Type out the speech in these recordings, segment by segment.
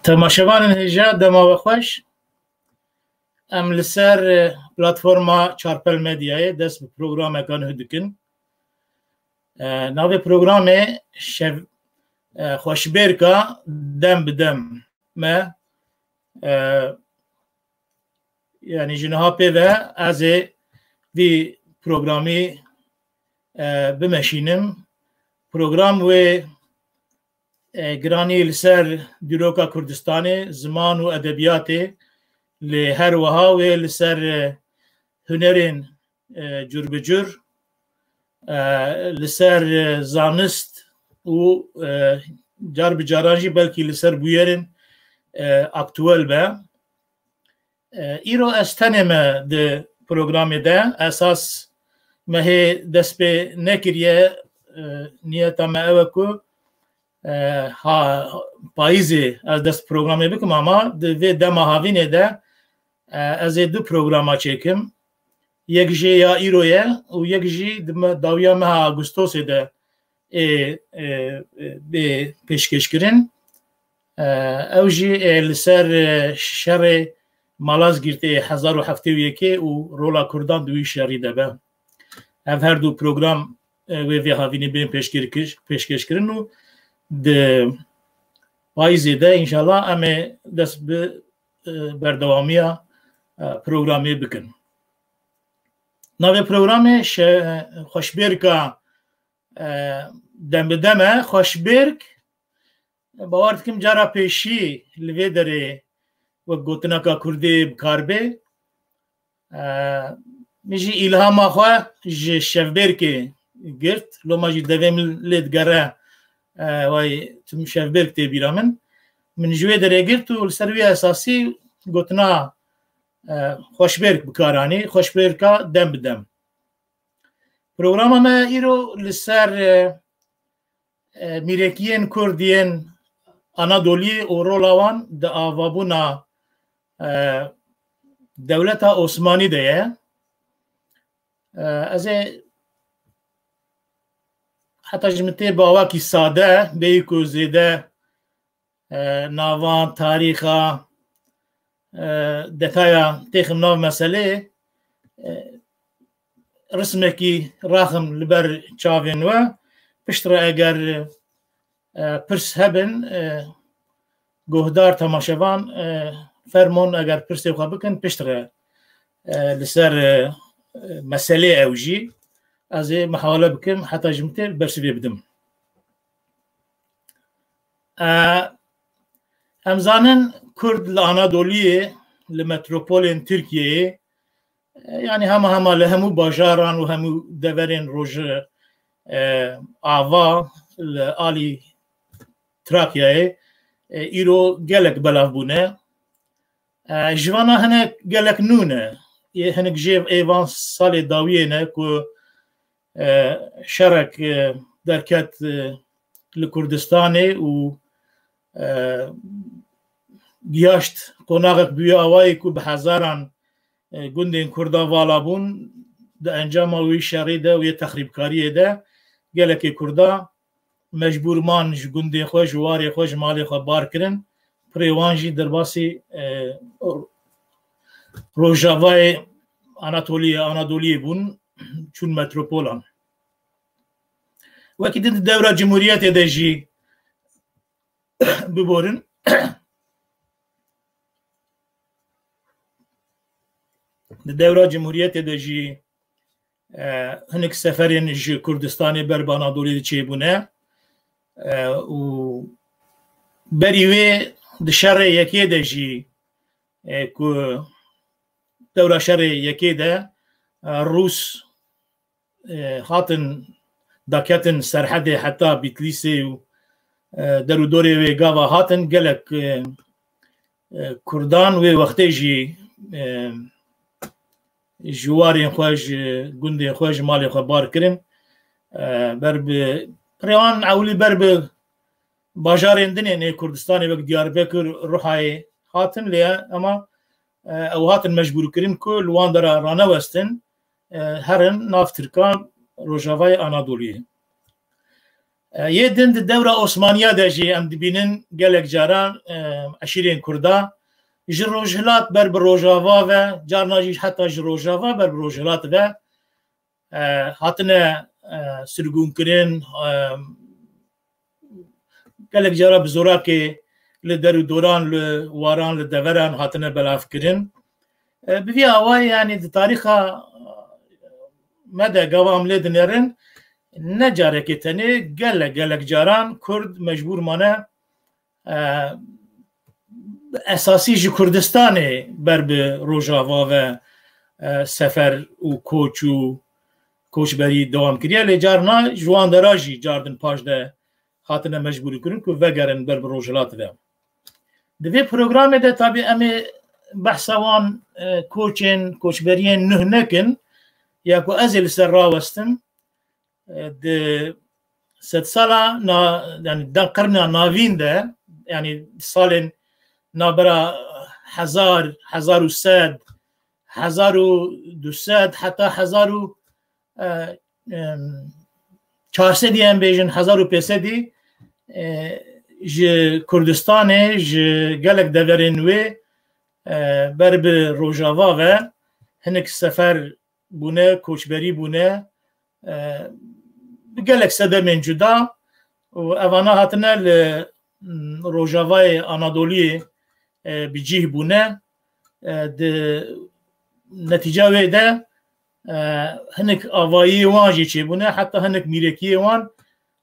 تماشاوان هجا دما خوش ام لسر پلتفرما چارپل مدیای دست به پروگرام کان هدکن ناوی پروگرام خوشبرکا دم بدم ما yani جنها پیوه از وی پروگرامی بمشینم پروگرام و گرانی لسر دیروکا کردستانی زمان و ادبیات لهر وها و لسر هنرین جور بجور لسر زانست و جار بجارانجی بلکی لسر بویرین اکتوال به ایرو استنمه ده پروگرامی ده اساس مهی دست به نکریه نیتا ما اوکو ها پاییزی از دست پروگرامی بکم اما ده دما هاوینه ده از دو پروگراما چکم یک جی یا ایرویه و یک جی داویا مها آگوستوسی ده به پیشکش کرن او جی لسر شر مالاز گرته 1071 و رولا کردان دوی شری ده به اف هر دو پروگرام وی هاوینه بین پیشکش کرن و ده پاییزی ده انشالله اما دست به بردوامیا پروگرامی بکن ناوی پروگرامی خوشبرکا دم بدمه خوشبرک باورد کم جارا پیشی لوی داره و گوتناکا کردی بکاربه میجی الهام آخوا جه شفبرکی گرت لو ما جی دویم لید گره وای تم شفبرک تی بیرامن من جوی داره گرت و لسروی اساسی گوتنا خوشبرک بکارانی خوشبرکا دم بدم پروگرام ما ایرو لسر میرکیین کردین آنادولی و رولاوان ده آوابونا دولت عثمانی ده از حتی جمعیت باواکی ساده بیکو زیده ناوان تاریخا دتایا تخم ناو مسئله رسمکی راخم لبر چاوین و پشتر اگر پرس هبن گهدار تماشاوان فرمون اگر پرس خواه بکن پشتر لسر مسئله اوجی از محاوله بکن حتی جمعیت برسوی بدم همزانن کرد لانادولیه لمتروپولین ترکیه yani hema lehemu bajaran û hemû deverên roj ava li alî Trakyayê îro gelek belav bûne ji vana hinek gelek nû ne hinek jêv êvan salê dawiyê ne ku şerek derket li Kurdistanê û giyaşt qonaqek bûye awayê ku bi hezaran گندین کردا والابون ده انجام وی شری ده و تخریبکاری ده گلکی کردا مجبور مان گندین خوش واری خوش مالی خو بار کرن پریوانجی درباسی روجاوای آناتولی بون چون متروپولان وکی دید دوره جمهوریت ده جی ببورن دوره جمهوریت ده جی هنک سفرین جی کردستانی بر بانادولی چی بونه و بریوی ده شر یکی ده جی که دوره شر یکی ده روس خاطن داکتن سرحد حتی بیتلیسی و درو دوری و گاوا هاتن گلک کردان و وقتی جی جوارین خوش گندین خوش مالی خو بار کرن بر پریوان اولی بر باجارین دنیا کردستانی وقت دیاربکر روحای هاتن لیا اما او هاتن مجبور کرن که لوان در رانه وستن هرن ناف ترکان روجاوای آنادولی یدن دوره عثمانیه دجی ام دبینن گلک جاران عشیرین کردا جروجهلات بر بروجاوا و جارناجی حتی جروجاوا بر بروجهلات و هاتنه سرگون کرن گلک جارا بزورا که لدرو دوران لواران لدوران هاتنه بلاف کرن بوی آوای یعنی تاریخا مدى قوام لدنرن نجاره که تنه گلک جاران کرد مجبور مانه اساسی جی کردستانه بر به روجاوا و سفر و کوچبری دوام کریه لی جارنا جوان دراجی جاردن پاش ده خاطنه مجبوری کرن که وگرن بر به روجلات ده دوی پروگرام ده تابی امی بحثوان کوچبرین نه نکن یا که ازل سر راوستم ده ست سالا يعني دان قرن ناوين ده يعني سال نابرا هزار و سد 1200 حتى 1400 ام بيجن 1500 ج كردستان ج گلک دورین و برب روجاوا و هنک سفر بونه کوچبری بونه گلک سده من جدا و اوانا هاتنه روجاوای آنادولی بجیه بونه نتیجه ویده هنک آوایی وانجی چی بونه حتی هنک میرکی وان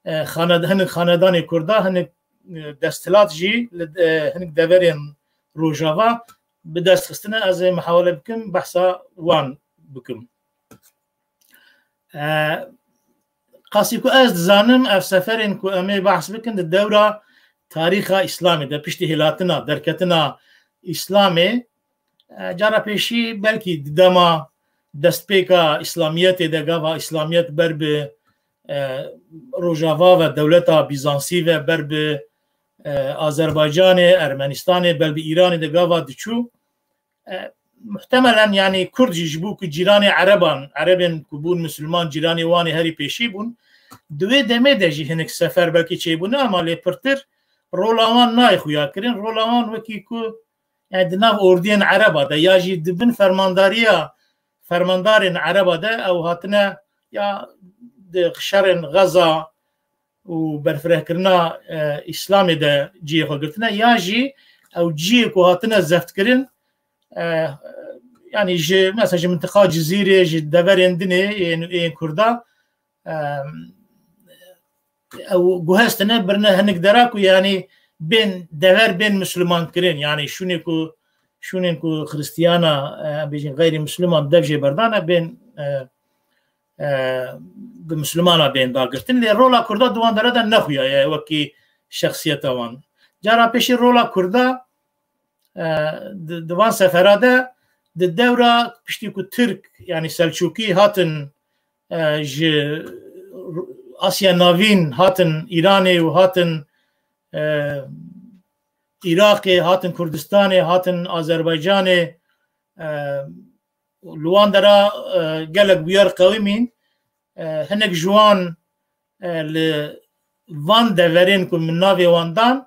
هنک خاندان کرده هنک دستلات جی هنک دورین روجاوا به دست خستنه از محاوله بکم بحثا وان بکم قاسی که از زانم اف سفرین که امی بحث بکن در دوره تاریخ اسلامی در پشت هلاتنا درکتنا اسلامی جارا پیشی بلکی دما دست پیکا اسلامیت دگاوا اسلامیت بر به روجاوا و دولتا بیزانسی و بر به آذربایجان ارمنستان بل به ایران دگاوا دچو محتملا يعني كرد يجبو كجيران عربن كبون مسلمان جيراني واني هري بيشي بون دوي دمي دجي هنك سفر بلكي چيبون اما لي پرتر رولوان ناي خويا كرين رولوان وكي كو يعني دناف اوردين عربا دا ياجي دبن فرماندارين عربا دا او هاتنا يا شرن غزا و برفره كرنا اسلامي دا جي خو قلتنا ياجي او جي كو هاتنا زفت كرين يعني جي مثلا منطقة جزيرة جي دبرين دني كردا او جهازتنا برنا هنك دراكو يعني بين دهر بين مسلمان كرين يعني شونيكو خريستيانا بيجي غير مسلمان دفجي بردانا بين بمسلمانا بين داقرتن لي رولا كردا دوان دردا نخويا يعني وكي شخصيته وان جارا بيشي رولا كردا دوان سفراده الدورة بشتيكو ترك يعني سلجوقي هاتن آسيا نافين هاتن إيراني وهاتن عراقي هاتن كردستاني هاتن أذربيجاني لوان درا قالك بيار قويمين هنك جوان لوان دورين كل من نافي واندان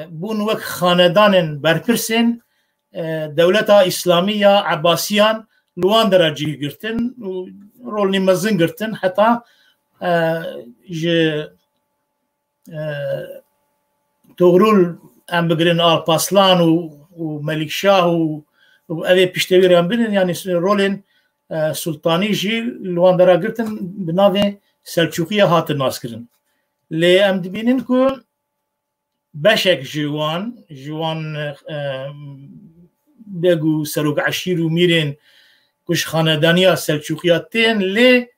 بون وك خاندان برپرسن دولتا اسلامية عباسيان لوان درجي گرتن رول نمزن گرتن حتى تغرول ام بگرن آلپاسلان و ملك شاه و اوه پشتویر ام بگرن يعني رولن سلطاني جي لوان درا گرتن بناوه سلجوقية هاتن ناس کرن لی ام دبینن که بشك جوان بيجو سروق عشير وميرين كش خاندانيا سلجوقياتين لي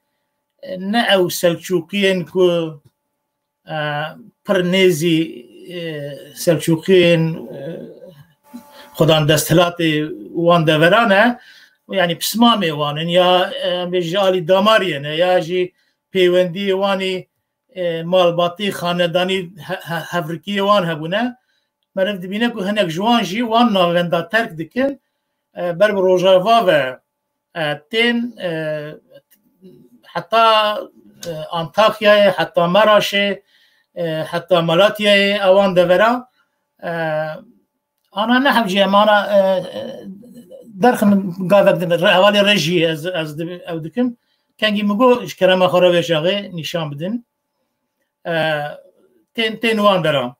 نأو سلجوقيين كو برنيزي سلجوقيين خدان دستلاتي وان دورانه يعني بسمامي وانن يا بجالي دامارين يا جي بيوندي واني مالباطي خانداني هفركي وان هبونه مرف دبینه که هنک جوان جی وان ناوندا ترک دکن بر روجاوا و تین حتی انطاکیای حتی مراشه حتی ملاتیای اوان دورا انا نحب جي مانا درخن قاعد حوالی رژی از او دکم کنگی مگو کرما خرابه شاغه نشان بدن تین وان درام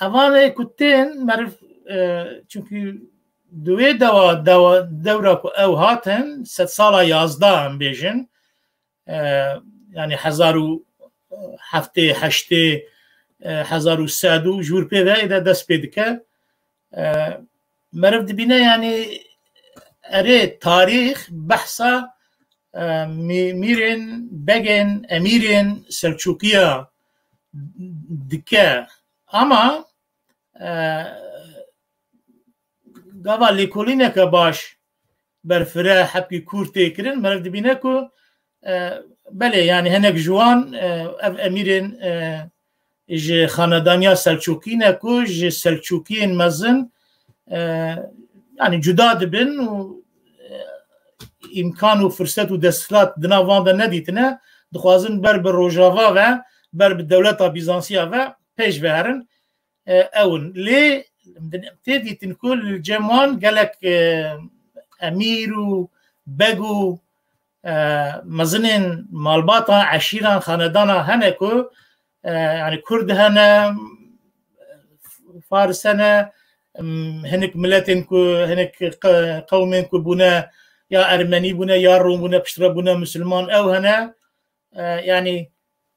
اوان کتین معرف چونکی دوی دورا او هاتن 100 سال 11 هم بیجن يعني 1700 جور بيدا إذا دست بيدك مرف دبينا يعني أريد تاريخ بحثا ميرين بجن أميرين سلجوقية دكا أما قبل لكولينك باش برفرا حبكي كورتي كرن مرف دبينا كو بله يعني هناك جوان أميرين ج خاندانيا سلجوقيين كو ج سلجوقيين مزن يعني جداد بن و إمكان و فرصة و دستلات دنا واندا نديتنا دخوازن بر بالروجافا و بر بالدولة بيزانسية و پیش بهرن اون لي تدي تنكل الجموان قالك أمير و بقو مزنين مالباطا عشيرا خاندانا هنكو يعني كرد هنا فارس هنا هنك ملتين كو هنك قومين كو بنا يا أرمني بنا يا روم بنا بشترا بنا مسلمان أو هنا يعني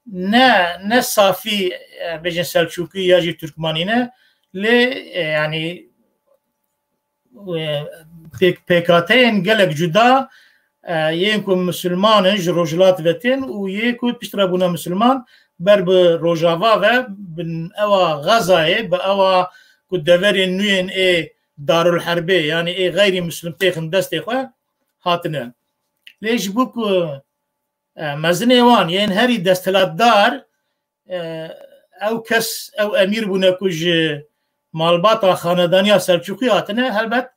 نا صافي بجن سلجوقي يجي تركمانينا لي يعني بيكاتين قالك جدا يكون مسلمان رجلات وتين ويكون بيشترى بنا مسلمان برب روجافا و بن اوا غزاي باوا كدفر نوين اي دار الحرب يعني اي غير مسلم تيخن دستي خو هاتنا ليش بوك مزنيوان ين هري دستلات دار او كس او امير بنا كوج مالباطا خاندانيا سلجوقي هاتنا هلبت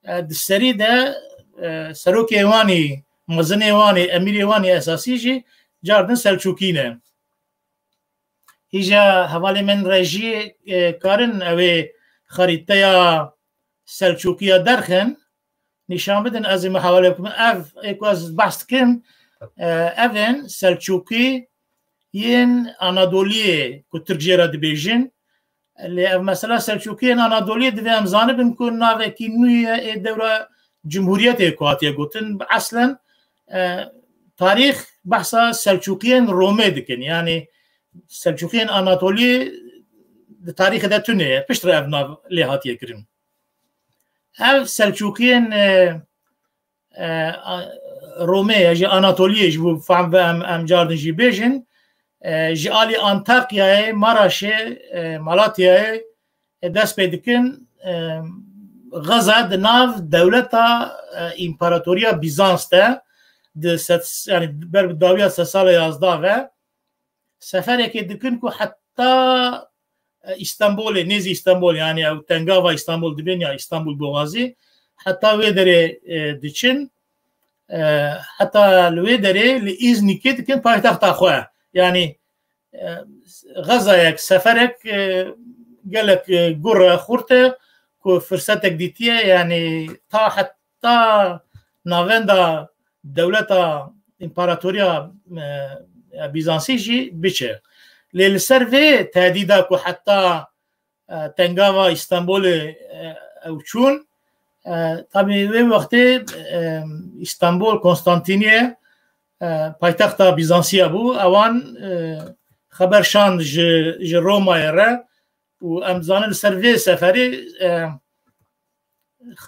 دستري ده سروكي واني مزني واني اميري واني اساسي جي جاردن سلجوقينه هيجا حوالي من رجي كارن او خريطه سلجوقيه درخن نشان بدن از محاولكم اف اكواز بحث كم افن سلجوقي ين انادوليه كترجيرا دبيجن اللي مثلا سلجوقيين انادوليه دفهم زانب نكون نافكي نويه دوره جمهورية إكواتيا قلتن أصلا تاريخ بحث سلجوقيين رومي دكن يعني سلجوقيين أناطولي تاريخ ده تونية بشتر أبنا ليهات يكرن أو سلجوقيين رومي جي أناطولي جبو فهم أم جاردن جي بيجن جي آلي أنطاكيا مراشي مالاتيا دست بيدكن غزا دناف دولتا امپراتوریا بیزانس ده يعني بالداويه سال 11 و سفر که دکن کو حتی اسطنبول نيزي اسطنبول يعني او تنگاوا اسطنبول دبن یا اسطنبول بوغازي حتى ويدري دچن حتى الويدري لاذن كده كان پایتخت اخوه يعني غزا یک سفرك قالك قرة خورته كو فرصتك ديتيه يعني تا حتى نافندا دولة امبراطوريا بيزانسيجي بيشه للسرفي تهديدا كو حتى تنگاوا اسطنبول او چون طبعا وی وقتی اسطنبول قسطنطينية پایتخت بيزانسيا بو اوان خبر شان ج روما يرى و امزان السرفي سفري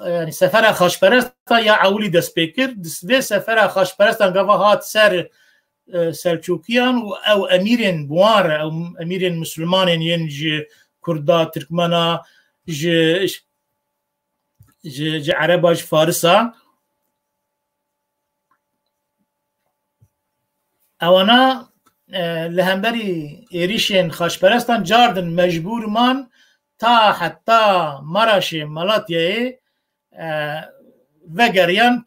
يعني سفر خاشپرست یا عولی دست بکر دست سفر خاشپرست انگاه هات سر سلجوقیان او امیرین بوار او امیرین مسلمانین ین ج کردا ترکمنا ج عرباج فارسا اوانا لهمبری ایریشین خاشپرستان جاردن مجبور من تا حتی مراش ملاتیه وگریان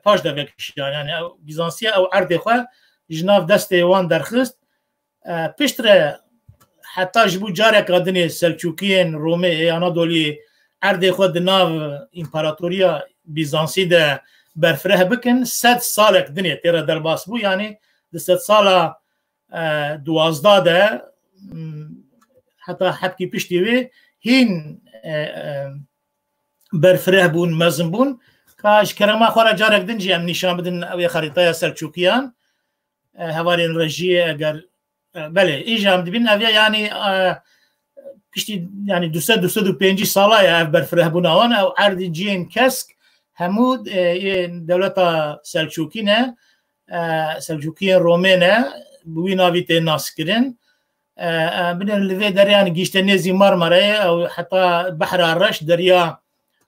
پاش دا وکشیان یعنی بیزانسیه او عرض خواه جناف دست وان درخست پشتره حتی جبو جارک آدنی سلچوکیین رومی آنادولی عرض خود ناو امپراتوریا بیزانسی ده برفره بکن 100 سالک دنیا تیره در باس بو یعنی 100 سال 12 ده حتی حبکی پشتی وی هین برفره بون مزن بون کاش کرما خورا جارک دنجی ام نشان بدن اوی خریطه سلچوکیان هوارین رژیه اگر بله ایجا هم دبین اوی یعنی پشتی یعنی 205 ساله اف برفره بون آن او عرض جین کسک همود دولت سلجوکینه سلجوکین رومینه بوی ناوی ته ناس کرن بنر لوی دریان گیشته نزی مارماره او حتی بحر الرش دریا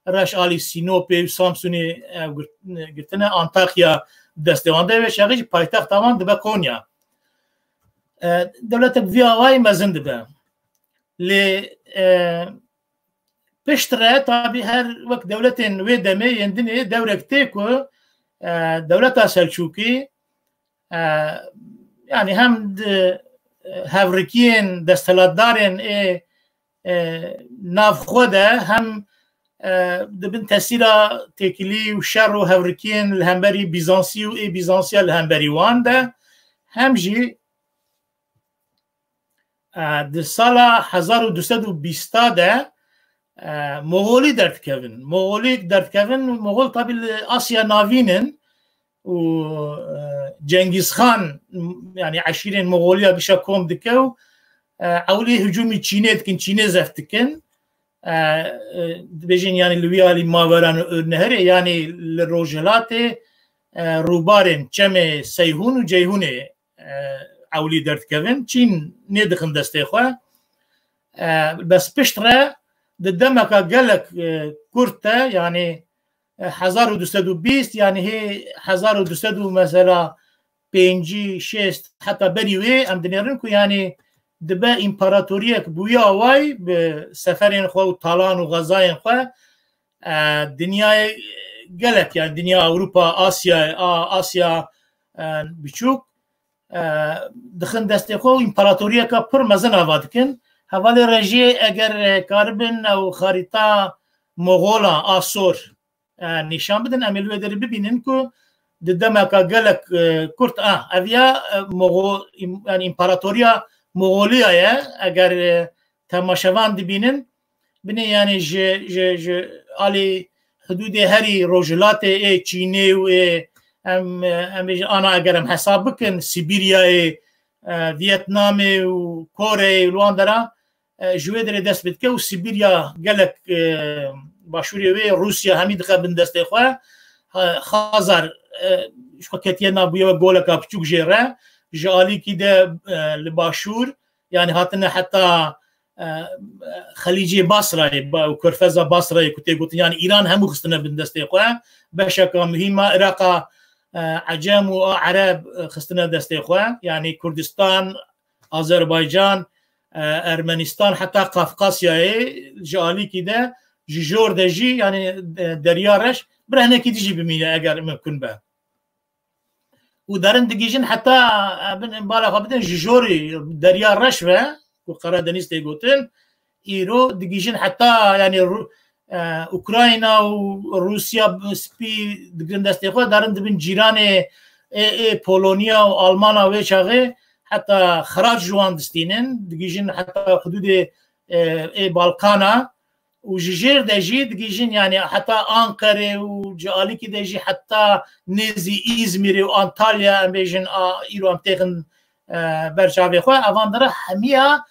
رش آلی سینوپی سامسونی گرتنه انطاکیا دستوانده و شغیج پایتخت آوان دبه کونیا دولت بوی آوای مزن دبه لی پشتره طبعی هر وقت دولت وی دمه یندنی دورک تیکو دولت سلجوکی یعنی هم هاورکین دستهلاتدارن ناف خوده هم دبن تاثیرا تکلی و شر و هاورکین الهمبری بیزانسی و بیزانسی الهمبری وان ده هم جی در سال 1220 ده مغولی درد کردن مغول طبعا آسیا ناوینن و جنگیز خان يعني عشيرين مغوليا بشا كوم دكو اولي هجومي تشينيت كن تشيني زفتكن بيجين يعني لويالي ماوران النهر يعني الروجلات روبارن چمه سيهون و جيهون اولي درد كفن چين ندخن دسته خواه بس پشتره دمكا قالك كورتا يعني 1220 يعني هي 1200 مثلا 5 6 حتى بريوي ام دنيرنكو يعني دبا امبراطوريك بويا واي بسفرين خو طالان وغزاين خو دنيا قالك يعني دنيا اوروبا اسيا بچوك دخن دستي خو امبراطوريك پر مزن آوادكن حوالی رژی اگر کاربن او خریطه مغولا آسور نشان بدن امیلوی داری ببینن که دمکا گلک کرد اویا مغول یعنی امپراتوریا مغولیا اگر تماشاوان دبینن بینه یعنی آلی حدود هری روجلات چینی و انا اگرم حساب بکن سیبیریا ویتنام و کره و لواندرا جوی داره دست بده که و سیبیریا گلک باشوری وی روسیا همی دقیق بند دسته خواه خازر شکتیه نابویه و گولک اپچوک جیره جالی که ده لباشور یعنی هاتنه حتی خلیجی بصره و کرفز بصره کتی گوتن یعنی ایران همو خستنه بند دسته خواه بشکا مهمه عراق عجم و عرب خستنا دسته خواه يعني كردستان آذربایجان ارمنستان حتى قفقاسيا جالي كده جور دجي يعني دريارش برهنه كي تجي بمينه اگر ممكن به ودارن دقيجن حتى بالغ بدن جوري دريارش و قرا دنيست يقولن ايرو دقيجن حتى يعني اوكراينا وروسيا سبي دقندستي خو دارن دبن جيران بولونيا والمانيا وشاغي حتى خراج جوان دستينن دقيجن حتى حدود بالكانا وجير دجي دقيجن يعني حتى انقره وجالي كي دجي حتى نزي ازمير وانطاليا بيجن ايرو ام تيخن برشاوي خو افاندرا حميه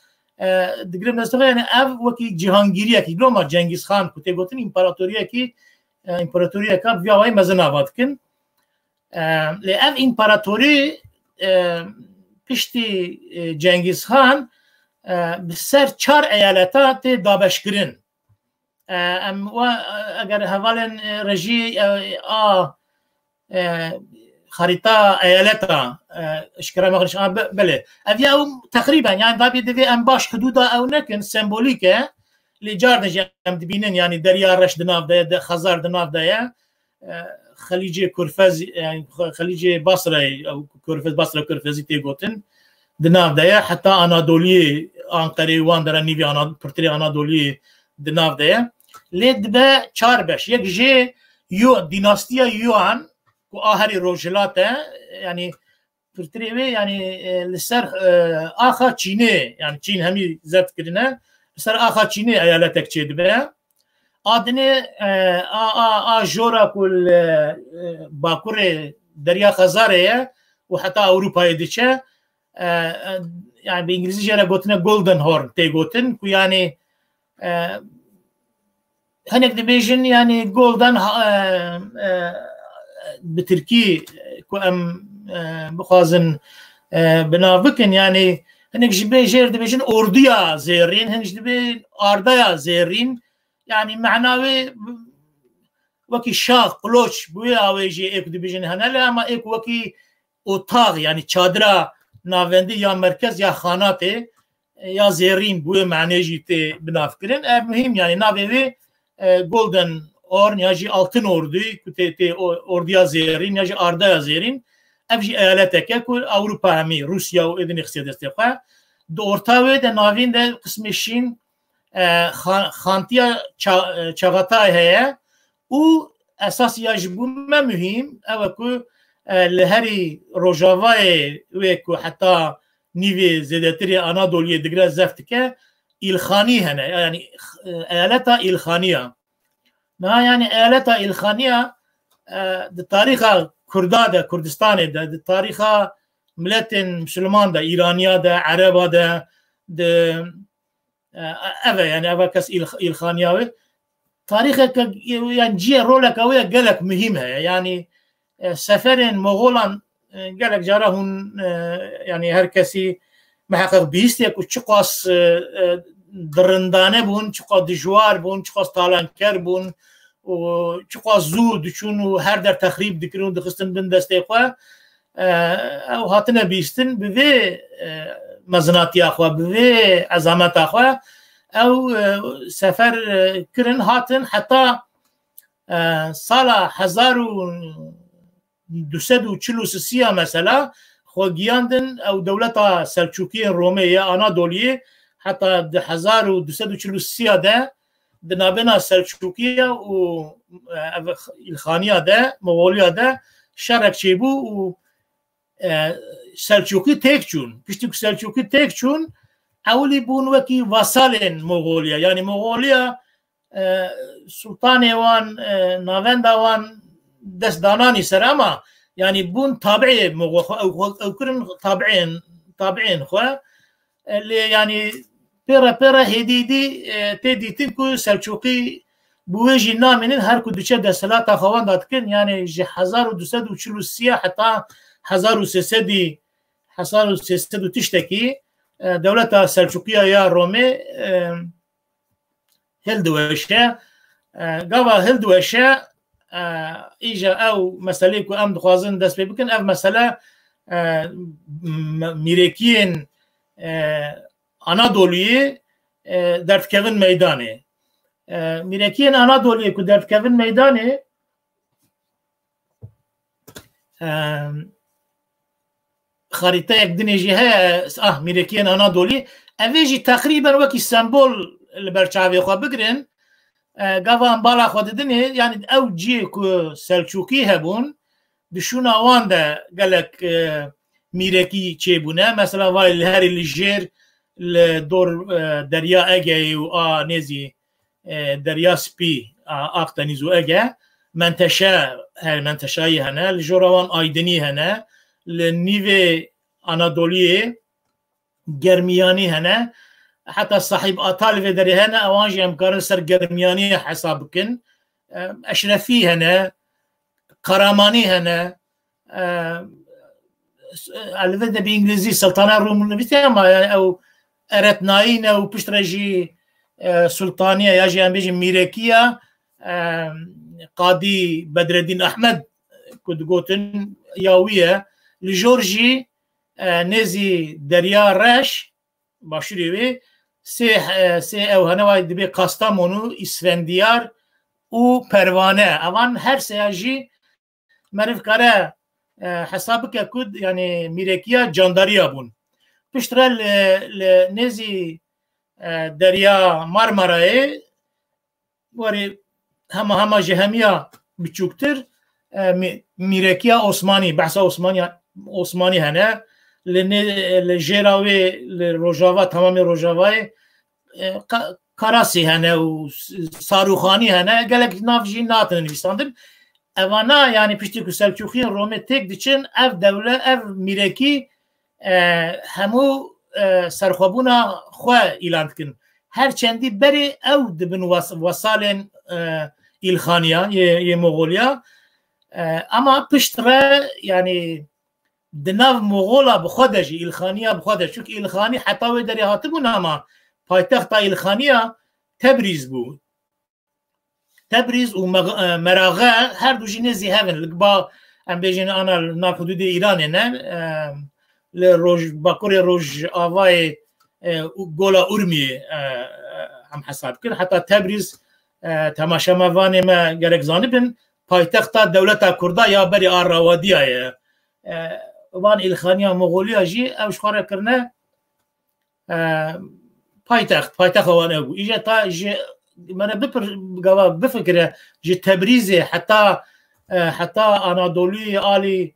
دقیقاً نستوه یعنی اف وکی جهانگیریه کی گلوما جنگیز خان کتی گوتن امپراتوریه که بیاوی مزن آباد کن لی اف امپراتوری پشتی جنگیز خان بسر 4 ایالتا تی دابش کرن اگر حوالن رژی خريطة ايالتها اشكرا ما غيرش بله افيا تقريبا يعني دابي دبي ام باش حدودها او نكن سيمبوليكا اللي جارنا ام دبينن يعني دريا رش دناف دا خزار دناف دا خلیج کرفز يعني خلیج بصره او کرفز بصره کرفزی تیگوتن دناف دیا حتی آنادولی آنقره وان در نیوی پرتری آنادولی دناف دیا لید به چار بش یک جه یو دیناستیا یوان کو آهری روجلات يعني پرتری يعني لسر آخا چینه يعني چین همی زرد کرنه لسر آخا چینه ایالتک چید به آدنه جورا كل باكور دريا خزارية وحتى أوروبا يديشة يعني بإنجليزي جرا قلتنا جولدن هورن تي قلتن يعني هناك ديفيجن يعني جولدن بتركي كو أم بخازن بنافكن يعني هناك جبين جير ديفيجن أورديا زيرين هناك جبين أرديا زيرين يعني معناوي وكي شاق قلوش بويا اويجي ايكو ديفيجن هنا لا اما ايكو وكي اوتاغ يعني تشادرا نافندي يا مركز يا خاناتي يا زيرين بويا معنيجي تي بنافكرين مهم يعني نافي جولدن اورن ياجي التن اوردي كتي اورديا زيرين ياجي اردا زيرين افجي ايالتك كل اوروبا همي روسيا واذن اختيار دستقا دورتاوي ده نافين ده قسم الشين خانتيا چاغاتای هيا و اساس يجبو ما مهم اوكو لهري روجافاي ويكو حتى نيفي زيدتري انادوليه دغرا زفتك الخاني هنا يعني آلتا الخانيه ما يعني آلتا الخانيه تاريخ كرداده كردستان ده تاريخ ملت مسلمان ده ايرانيا ده عربا ده أبا يعني أبا كاس الخانياوي تاريخك يعني جي رولك أوي قالك مهمة يعني سفرين مغولا قالك جارهن يعني هركسي محقق بيستيك وشقاس درندانه بون شقاس دجوار بون شقاس تالانكر بون وشقاس زود شونو هر در تخريب دكرون دخستن بن دستيقوا أو هاتنا بيستن بذي مزناتي أخوة بذي عزامات أخوة أو سفر كرن هاتن حتى سالا 1246 مثلا خوغياندن أو دولة سلجوقية رومية أناضولية حتى 1246 ده دنابنا سلجوقية و الخانية ده مغولية ده شارك شيبو و سلجوقي تيكشون بيشتك سلجوقي تيكشون أولي بون وكي واسالين مغوليا يعني مغوليا سلطان وان نافندا وان دستداناني سراما يعني بون تابعي او كرن تابعين خو اللي يعني بيرا هديدي تدي تنكو سلجوقي بوجي نامين هركو دچه د سلاتا خوان داتكن يعني 1246 حتى 1300 تشتكي دولة سلجوقية يا رومي هلدوشة قبل هلدوشة إيجا أو مسألة كو أم دخوازن دست بكن أو مسألة ميريكين أنادولية درد كevin ميداني ميريكين أنادولية كو درد كevin ميداني خريطة يقدنيجي هي ميريكين أنادولي أفيجي تقريبا وكي سمبول البرشاوي خو بقرن قافان بالا خو ددني يعني أو جيكو سلجوقي هبون بشونا واندا قالك ميريكي تشيبونا مثلا واي الهاري الجير الدور دريا أجاي و نيزي دريا سبي أقتنيزو أجا منتشاي هنا الجوروان أيدني هنا لنيفي أنادولية جرمياني هنا حتى صاحب أطال في دري هنا أوانجي أمكار سر جرمياني حسابكن أشرفي هنا قراماني هنا على ذا بإنجليزي سلطنة روم نبيتها أو أرتناين أو بشترجي سلطانية يجي أم بيجي ميريكية قاضي بدر الدين أحمد كنت قوتن ياوية لجورجي نزي دريا راش باشريوي سي او هنواي دبي قاستامونو اسفنديار و پروانه اوان هر سياجي مرف کاره حساب که کود یعنی میرکیا جانداریا بون پشتره نزی دریا مارمارای وری همه جهمیا بچوکتر میرکیا عثمانی بحث عثمانی هنه لجراوی لروجاوا تمام روجاوای کاراسی هنه و ساروخانی هنه گلک نافجی ناتن نویساندن اوانا یعنی پشتی که سلجوقیان رومه تک دیچن اف دوله اف میرکی همو سرخوابونا خواه ایلان کن هر چندی بری او دبن وصالن ایلخانیا یه مغولیا اما پشتره یعنی دناو مغولا بخودش ایلخانیا بخودش چون ایلخانی حتی و دری هاتبون اما پایتخت ایلخانیا تبریز بود تبریز و مراغه هر دو جنه زیهون با ام بیجن آنا ناکدود ایرانه نه لروج باکوری روج آوای گولا ارمی هم حساب کن حتی تبریز تماشا موانه ما گرک زانبن پایتخت دولت کرده یا بری آراوادی های وان ایلخانیا مغولیا جی اوش خواره کرنه پایتخت وانه بو ایجا تا جی من بفكره جي تبريزي حتى اناضولي آلي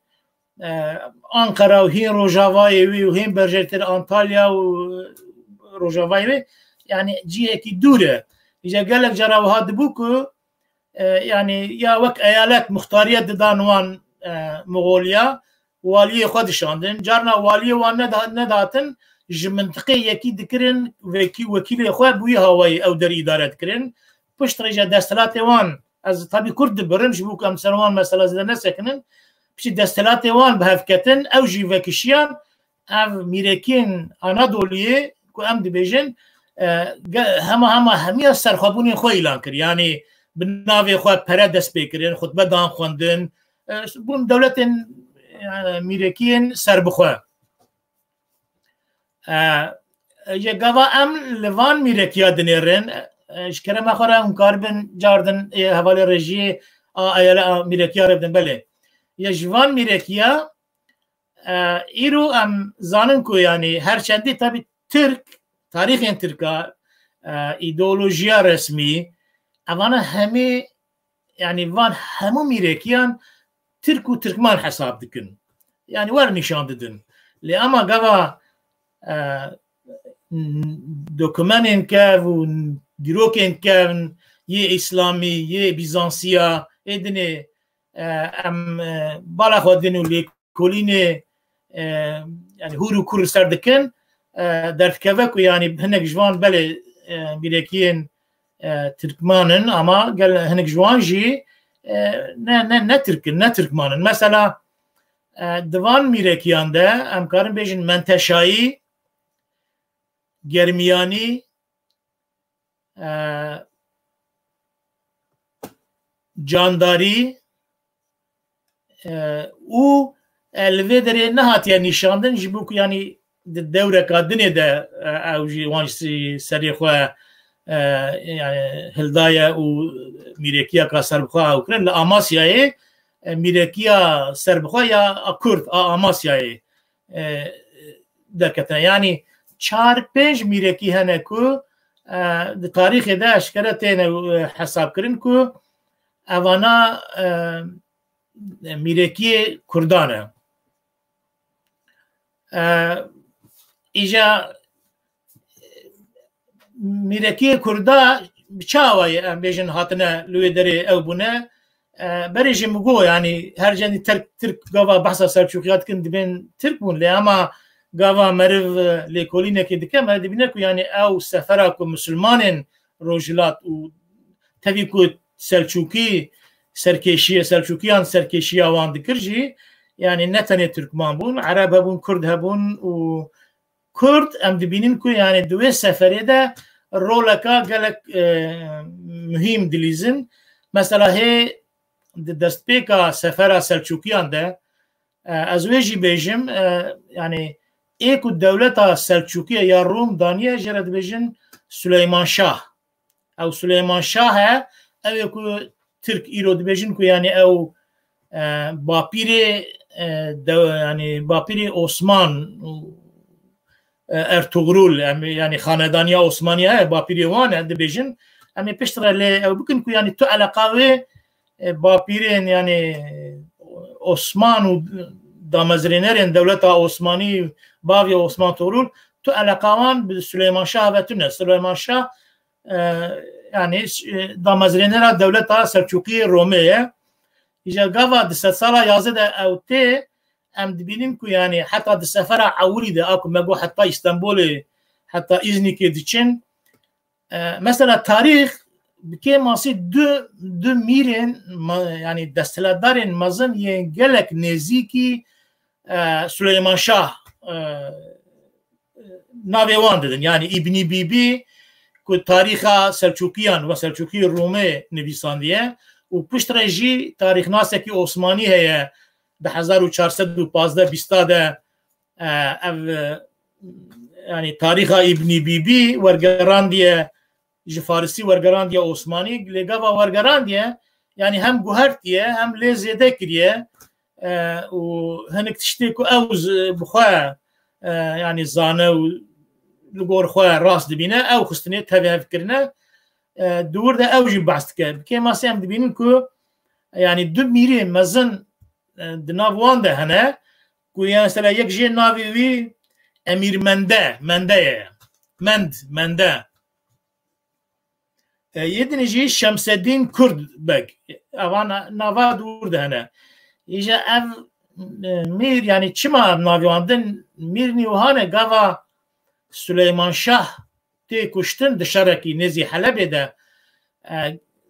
انقره وهين روجافاي وهين برجرتر انطاليا وروجافاي يعني جي اكي دوره اجا قال لك جرى وهذا بوكو يعني يا وك ايالات مختاريه دانوان مغوليا والي خودشاندن جارنا والي وان نداتن ji منطقه yekî dikirin wekîlê xwe bûyî hawayê ew derî îdare dikirin piştre jî destelatê wan ez tabî Kurd dibirim ji bo ku em ser wan mesela zêde nesekinin piştî destelatê wan bi hevketin ew jî vekişiyan ev mîrekîn Anadoliyê ku em dibêjin hema hemiya serxwebûnên xwe îlan kir yanî bi navê xwe pere dest pê kirin xutbe dan xwendin bûn dewletên mîrekiyên serbixwe یه گاوا ام لوان میرکیا دنیرن شکر ما خورا اون کاربن جاردن حوالی رژی ایالا میرکیا رفتن بله یه جوان میرکیا ایرو ام زانن کو یعنی هر چندی تابی ترک تاریخ این ترکا ایدئولوژیا رسمی اوانا همه یعنی وان همو میرکیان ترک و ترکمان حساب دکن یعنی ور نشان ددن لی اما گاوا دکمنین که و دیروکین که یه اسلامی یه بیزانسیا ادنه ام بالا خودنو لیکولینه یعنی هورو کور سردکن درد که وکو یعنی هنگ جوان بله بیرکین ترکمانن اما گل هنگ جوان جی نه ترکمانن مثلا دوان میرکیان ده ام کارن بیجن منتشایی گرمیانی جانداری او الوی داره نهات یعنی نشاندن جبو که یعنی دوره کادنه ده او جوان سری خواه یعنی هلدایا و میرکیا که سربخواه او کرن لآماسیای میرکیا سربخواه یا کرد آماسیای درکتن یعنی 4-5 میرکی هنه کو د تاریخ ده اشکره تینه حساب کرن کو اوانا میرکی کردانه ایجا میرکی کردا بچاوی بیجن هاتنه لوی داره او بونه بریجی مگو یعنی هر جانی ترک گاوا بحثا سلجوقیات کن دبین ترک بون لی اما گاوا مرو لیکولینه که دکه ما دبینه که یعنی او سفره که مسلمانین روجلات و تبی که سلجوقی سلجوقیان سرکشی آوان دکر جی یعنی نتنه ترکمان بون عرب هبون کرد هبون و کرد ام دبینیم که یعنی دوی سفره ده رولکا گلک مهم دلیزن مثلا هی دست پیکا سفره سلجوقیان ده از ویجی بیجم یعنی ایک دولت سلجوقیه یا روم دانیه جرد بیجن سلیمان شاه او سلیمان شاه او یکو ترک ایرو بیجن که یعنی او باپیری yani باپیری عثمان ارطغرل yani خاندانیا عثمانیه باپیری وانه دبیجن امی پشتره لی بکن که yani تو علاقه باپیرین yani عثمان و دامزرینرین دولت عثمانی باوی عثمان طغرل تو علاقوان به سلیمان شاه و تونه سلیمان شاه yani دامزرینر دولت سلجوقی رومیه ایجا گاوا دست سالا یازده ده اوته ام دبینیم که yani حتی دست سفر عوری ده اکو مگو حتی استانبول حتی ازنی که دیچن مثلا تاریخ بکی ماسی دو میرین yani دستلدارین مزن یه گلک نزیکی سلیمان شاه ناویوان دادن yani ابنی بی بی که تاریخ سلجوقیان و سلجوقی رومه نویساندیه و پشت رجی تاریخ ناسه که عثمانی هیه ده 1415 بیستا ده yani تاریخ ابنی بی بی ورگراندیه فارسی ورگراندیه عثمانی لگاوا ورگراندیه yani هم گوهرتیه هم لیزیده کریه و هنک تشتی که اوز بخواه yani زانه و لگور خواه راست دبینه او خستنه تبه فکرنه دور ده اوجی بحث کرد که ما سیم دبینیم که yani دو میری مزن دناوان ده هنه که yani مثلا یک جه ناوی وی امیر منده یه دنجی شمسدین کرد بگ اوان ناوا دور ده هنه ایجا اف میر yani چما ناویاندن میر نیوهانه گاوا سلیمان شاه تی کشتن دشارکی نزی حلبه ده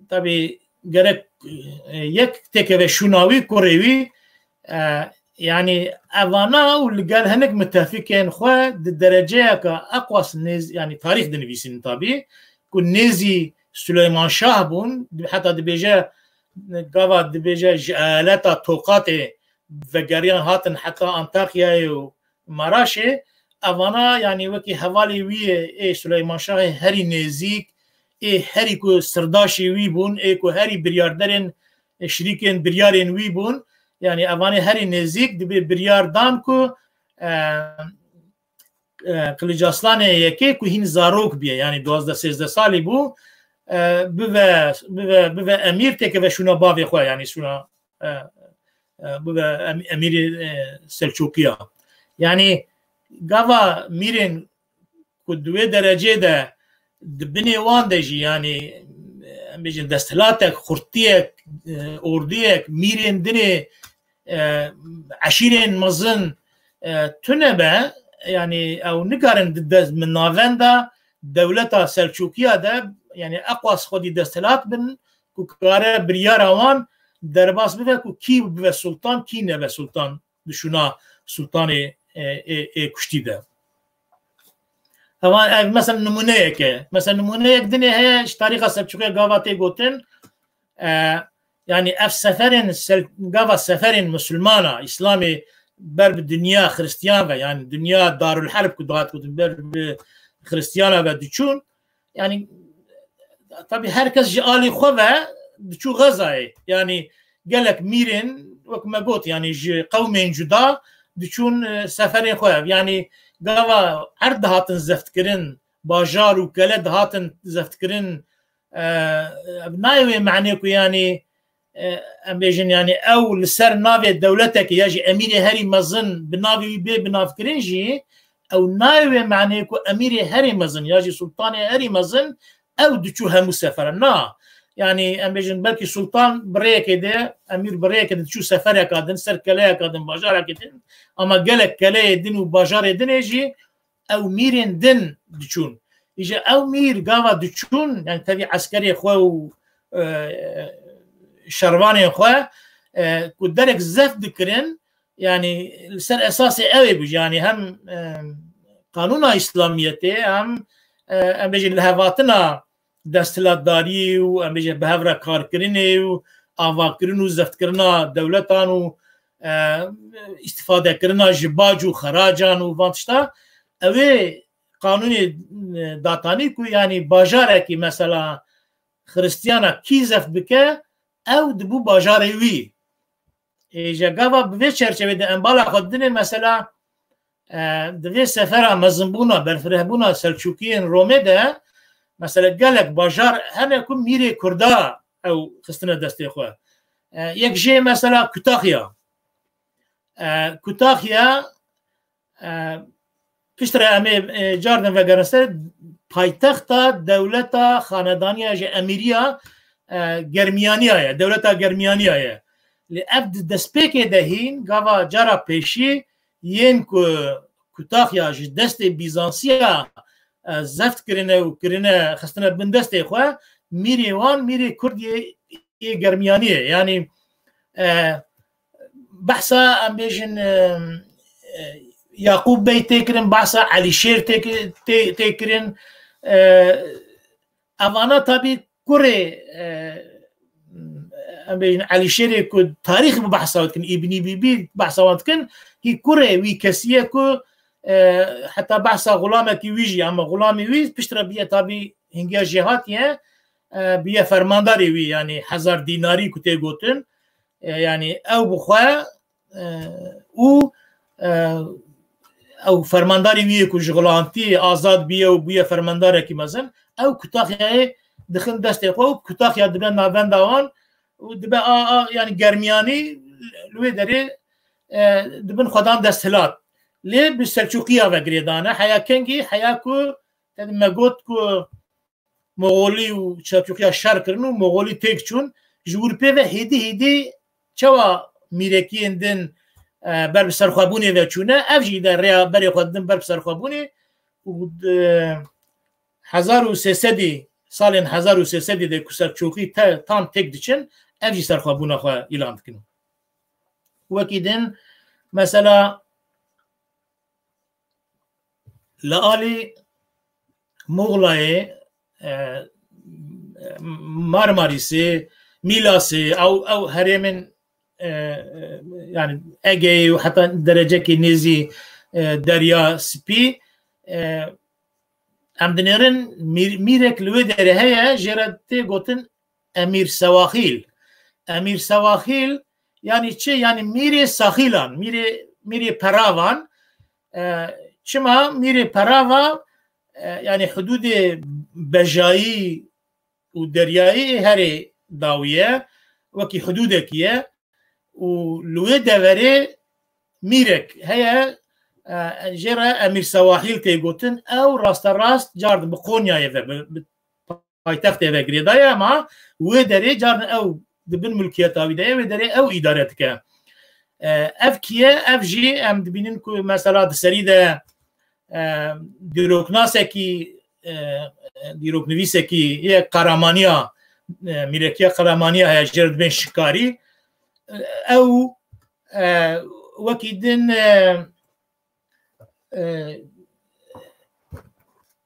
tabi gerek یک تکه و شناوی کوریوی yani avana و لقال هنك متفقين خو درجه که اقواس نز yani تاریخ دنویسین tabi که نزی سلیمان شاه بون حتی دبیجه گاوا دبیجه جالتا توقات و گریان هاتن حتی انطاکیه و مراشه اوانا yani وکی حوالی وی سلیمان شاه هری نزیک هری کو سرداشی وی بون کو هری بریاردرین شریکین بریارین وی بون yani اوانی هری نزیک دبی بریاردان کو قلیجاسلان یکی کو هین زاروک بیه yani 12-13 سالی بو به امیر تکه و شونا باوی خواه yani شونا به امیر سلجوقیا yani گاوا میرین که دوی درجه ده دبنی وان دجی yani بیشتر دستلاتک خورتیک اردیک میرین دنی عشیرین مزن تونه به yani او نگارن من ناوندا دولتا سلجوقیا ده yani اقواس خودی دستلات بن که کاره بریار وان درباس بده که کی به سلطان کی نه به سلطان دشونا سلطان کشتی ده مثلا نمونه که مثلا نمونه دنیا هیچ تاریخ سلجوقی گاواتی گوتن yani اف سفرین گاوا سفرین مسلمانا اسلامی بر دنیا خریستیان و yani دنیا دارالحرب کدات کدن بر خریستیانا و دچون yani tabi herkes جالی خو و دچو غزای yani گلک میرین وکما گوت yani قومین جدا دچون سفرین خو yani گاوا ارد هاتن زفت کرن باجار و کلد هاتن زفت کرن نایوی معنی کو yani ام بیجن yani او لسر ناوی دولتک یاجی امیر هری مزن بناوی بی بناف کرنجی او نایوی معنی کو امیر هری مزن یاجی سلطان هری مزن او دچو همو سفر نه yani ام بیجن بلکی سلطان بریک ده امیر بریک ده دچو سفر کادن سر کله کادن باجار کادن اما گلک کله دین و باجار دین جی او میرین دین دچون ایجا او میر گاوا دچون yani tabi عسکری خو و شروانی خو کو درک زفت دکرین yani سر اساس اوی بو yani هم قانون اسلامیته هم ام بیجن لهواتنا دستلاتداری و ام بیجن بهورا کارکرینی و آواکرین و زفت کرنا دولتان و استفاده کرنا جباج و خراجان و وانتشتا اوی قانون داتانی کو yani باجاره کی مثلا خریستیانا کی زفت بکه او دبو باجاره وی جگاوا به چرچوه ده انبالا خود دنه مثلا دوی سفر مزنبونا برفرهبونا سلچوکیین رومه ده مثلا گلک باجار همه کم میره کردا او خستنه دسته خواه یک جه مثلا کتاخیا پشتر امه جاردن و گرنسته پایتخت دولتا خاندانی امیریا گرمیانی آیا دولتا گرمیانی آیا لعبد دسپیک دهین گاوا جارا پیشی ین کتاخیا دست بیزانسیا زفت کرنه و کرنه خستنه بندسته خواه میری وان میری کردی گرمیانیه یعنی بحثا ام بیشن یعقوب بی تکرن بحثا علی شیر تکرن اوانا تابی کره ام بیشن علی شیر که تاریخ بحثا کن ابنی بی بحثا کن هی کره وی کسیه که حتى بحث غلامك ويجي اما غلامي وي بيشترى بيه تابي هنجا جهاتيه بيه فرمانداري وي يعني 1000 ديناري كنت قلتن يعني او بخوا او فرمانداري وي كو جغلانتي ازاد بيه وبيه فرمانداري كي مثلا او كتاخيه دخل دستي خو كتاخيه دبن نافن داوان ودبا يعني جرمياني لوي دري دبن خدان دستلات ليه بالسلجوقية وقريدانا حيا كنجي حيا كو ما قلت كو مغولي وسلجوقية شاركرنو مغولي تيكشون جور بيفا هيدي چوا ميركين دن برب سرخوابوني وچونه افجي در ريا بري خودن برب سرخوابوني و 1300 سالين 1300 دي كو سلجوقي تام تيك دچن افجي سرخوابونا خوا اعلان دكنو وكيدن مثلا لآلی مغلای مارماریسی میلاسی او هرمن يعني اجي وحتى درجه كي نيزي دريا سبي ام دنيرن ميرك لو دري هيا جرتي قوتن امير سواخيل يعني تشي يعني ميري ساخيلان ميري براوان شما ميري براوا يعني حدود بجاي ودريائي هري داوية وكي حدودكية ولو دوري ميرك هي جرى امير سواحيل تيغوتن او راست جارد بقونيا يفا بايتخت يفا غريدايا ما ودري جارد او دبن ملكيات داوية ودري او ادارتك افكيه افجي ام دبينن كو مثلا دسريده دیروکنویسکی یه قرامانیا میرکیه قرامانیا هیا جرد بین شکاری او وكيدن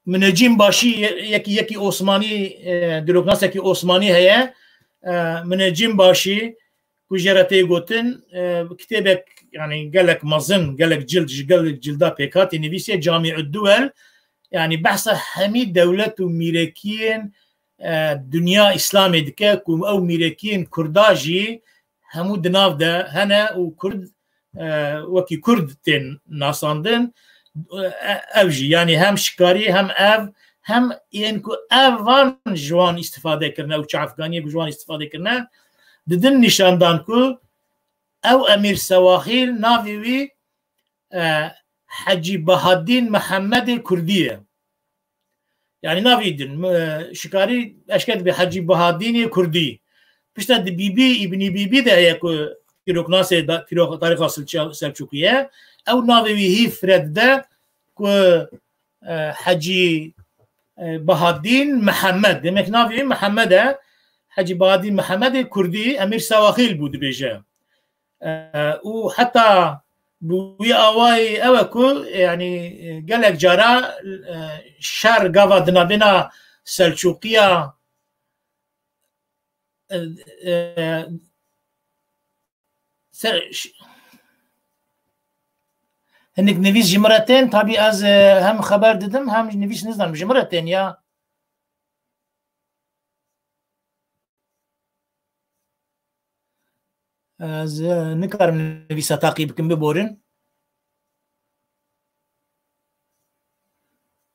منجم باشي يكي عثماني دروغناس يكي عثماني هي منجم باشي كوجرتي قوتن كتابك يعني قالك مظن قالك جلدا بيكات نفيسيا جامع الدول يعني بحث حميد دولة وميركين دنيا إسلامي دكاك أو ميركين كرداجي همو دناف ده هنا وكرد وكي كرد تين ناساندن أوجي يعني هم شكاري هم هم ينكو أفان جوان استفادة كرنا أو شعفغانية جوان استفادة كرنا ددن نشاندان كو أو أمير سواحيل نافيوي حجي بهادين محمد الكردية يعني نافيدن شكاري أشكال بحجي بهادين كردي بشتا بيبي ابني بيبي ده يكو تيروكناس تاريخ سلجوقية أو نافيوي هي فرد ده كو حجي بهادين محمد دمك نافيوي محمد حجي بهادين محمد الكردي أمير سواحيل بود بيجا وحتى بوي اواي اوكو يعني قالك جارا شار قافدنا بنا سلجوقية هنك نفيس جمرتين طبي از هم خبر ددم هم نفيس نزدم جمرتين يا از نکارم نویسا تاقیب بکن ببورن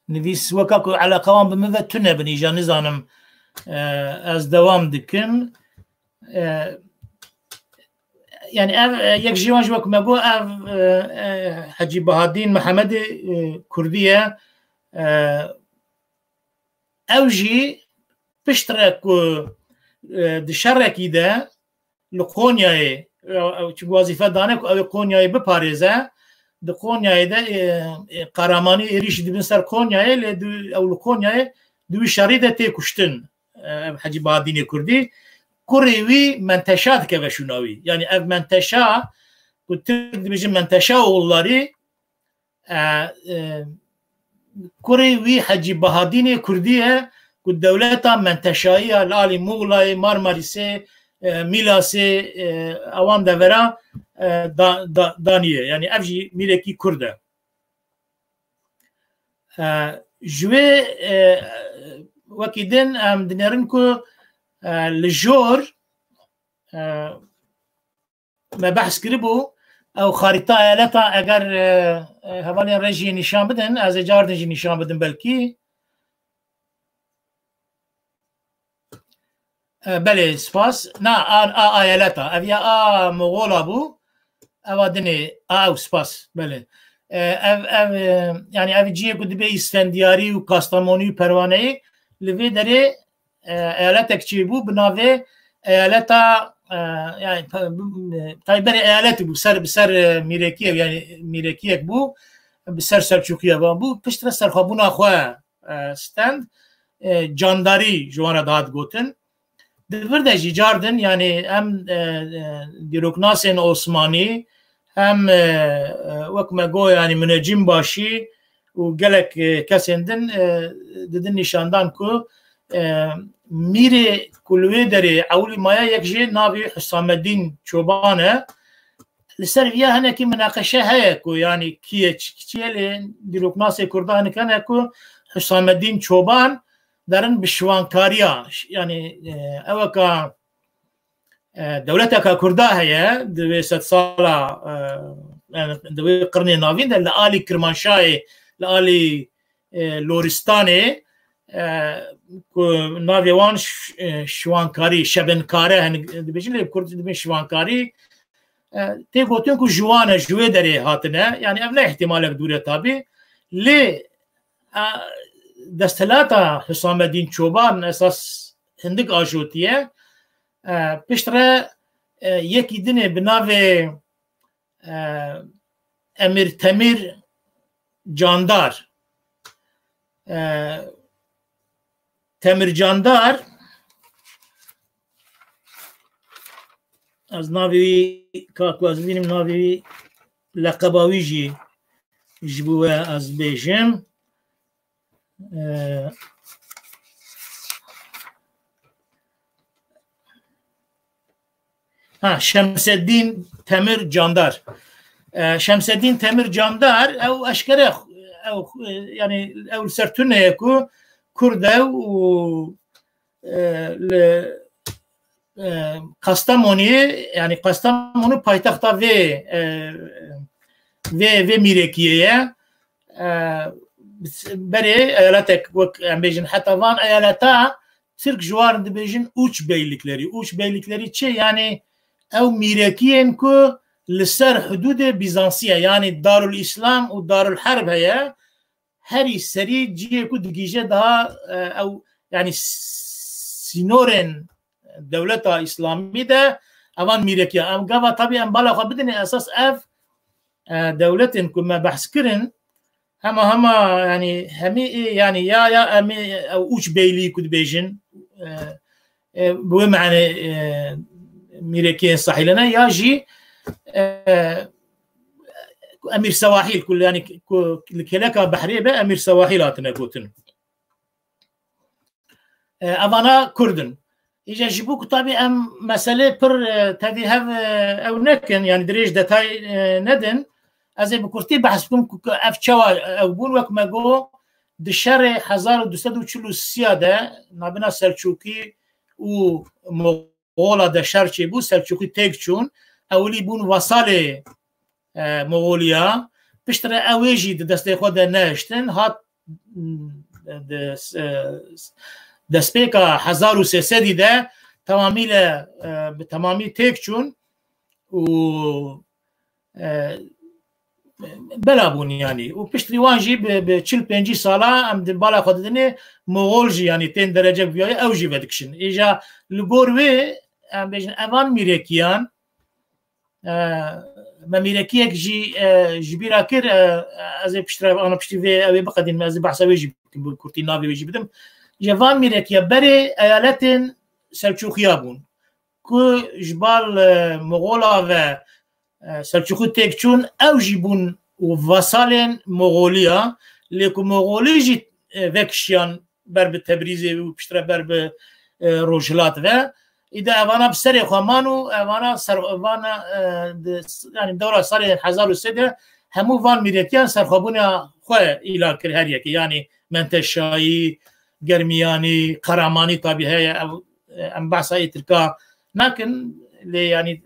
نویس وەکە عەلاقەوان بمەوە تو نەبن ئیجا نزانم ئەس دەوام دکن یعنی ئەv یەک ژیوان ji وەکمە بۆ ئەv حەجی بەهادین محەممەدی کوردیە ئەو ژی پشتڕێک di şerrekî de li Konyayê wazîfe dane ku ew ê Konyayê biparêze di Konyayê de qaramanî êrişî dibin ser Konyayê lê ew li Konyayê di wî şerî de tê kuştin ev Hecî Bahadînê Kurdî kurê wî menteşa dikeve şûnawî yani ev menteşa ku Tirk dibêjin menteşa oğullarî kurê wî Hecî Bahadînê Kurdî ye ku dewleta menteşaîya li alî Muğlayê Marmarîsê Milasê ewan de vera daniye yani ev jî mîrekî Kurd e ji wê wekî din em dinêrin ku li jor me behs kiribû ew xarîta eyaleta eger hevalên rejiyê nîşan bidin ez ê car din jî nîşan bidin belkî belê spas na a eyaleta ev ya a Moğola bû ewa dinê a ew spas belê ev yani ev ciyê ku dibe İsfendiyarî û Kastamonî û Perwaneyê li vê derê eyaletek çêbû bi navê eyaleta yani taybberê eyaletî bû bi ser mîrekiyek yani mîrekiyek bû bi ser Selçukîye bû piştre serxwebûna xwe stend candarî ji wan re dihat gotin Divir de jî car din yani em dîroknasên Osmanî hem wek me got yani Munecîm başî û gelek kesên din didin nîşandan ku mîrê ku li wê derê ewlî maya yek jê navê Hüsameddîn Çoban e li ser vîya hinekî minaqeşe heye ku yani kî çiye lê dîroknasê Kurda hinek hene ku Hüsameddîn Çoban derin bi şivankariya yani eveka dewleteka Kurda heye di wê sed sala di wê qirnê navîn de li alî Kirmanşahê li alî Loristanê ku navê wan şivankarî şebinkare dibêjin lê Kurd dibin şivankarî tê gotin ku ji wan e ji wê derê hatine yani ev ne ihtimalek dûr e tabî lê desthelata Hüsameddîn Çoban esas hindik ajotiye piştre yekî dinê bi navê Emir Temîr Candar Temîr Candar ez navê wî kaku ez bînim navê wî leqeba wî jî ji bo we ez bêjim Şemseddîn Temîr Candar Şemseddîn Temîr Candar ew eşkere yani ew li ser Tuneyê ku Kurd e û li Kastamoniyê yani Kastamonu paytexta vê mîrekiyê ye berê eyaletek wek em bêjin heta van eyaleta Tirk ji wan dibêjin ûç beyliklerî ûç beyliklerî çi yani ew mîrekiyên ku li ser hudûdê Bizansiye yani Darul İslam û Darul Herb heye herî serî ciyê ku digîje daha ew yani sînorên dewleta İslamî de evan mîrekiye em gava tabî em bala xwe bidin esas ev dewletên ku me behs kirin hema yani hemî yani ya em ûç beylî ku dibêjin bi wê meعنê mîrekiyên sahîlene ya jî Emîr Sewahîl ku yani ku li keleka behrê be Emîr Sewahîl hatine gotin evana Kurdin îja ji bo ku tabî em meselê pir tevî hev ew nekin yani dirêj detay nedin ez ê bi kurtî behs bikim ku ev çawa ew bûn wek me got di şerê 1243 de navbena Selçukî û Moğola de şer çêbû Selçukî têk çûn اولی بون وصال مغولیا پشتر اویجی دسته خود نشتن هات دسپیکا 1300 ده تمامی تک چون و بلا بون يعني وبشتري وانجي ب 45 ساله ام بالا خدني مغولجي يعني تين درجه بيا اوجي بدكشن اجا لغوروي ام بيجن امان ميريكيان ما ميريكيك جي جبيرا كير از بشتري انا بشتري في ابي بقدم از بحسب يجي كورتينا بيجي بدم جوان ميريكيا بري ايالتين سلجوقيا كو جبال مغولا و سلجوقي تكچون او جيبون وفاسالين مغوليا لكو مغولي جي وكشيان برب تبريزي وبشترا برب روجلات و اذا اوانا بسري خمانو اوانا اوانا يعني دوره صار 1003 همو فان ميريكيان سرخبونا خو الى كر هر يكي يعني منتشاي گرمياني قراماني طبيعي او ام بحثي تركا لكن يعني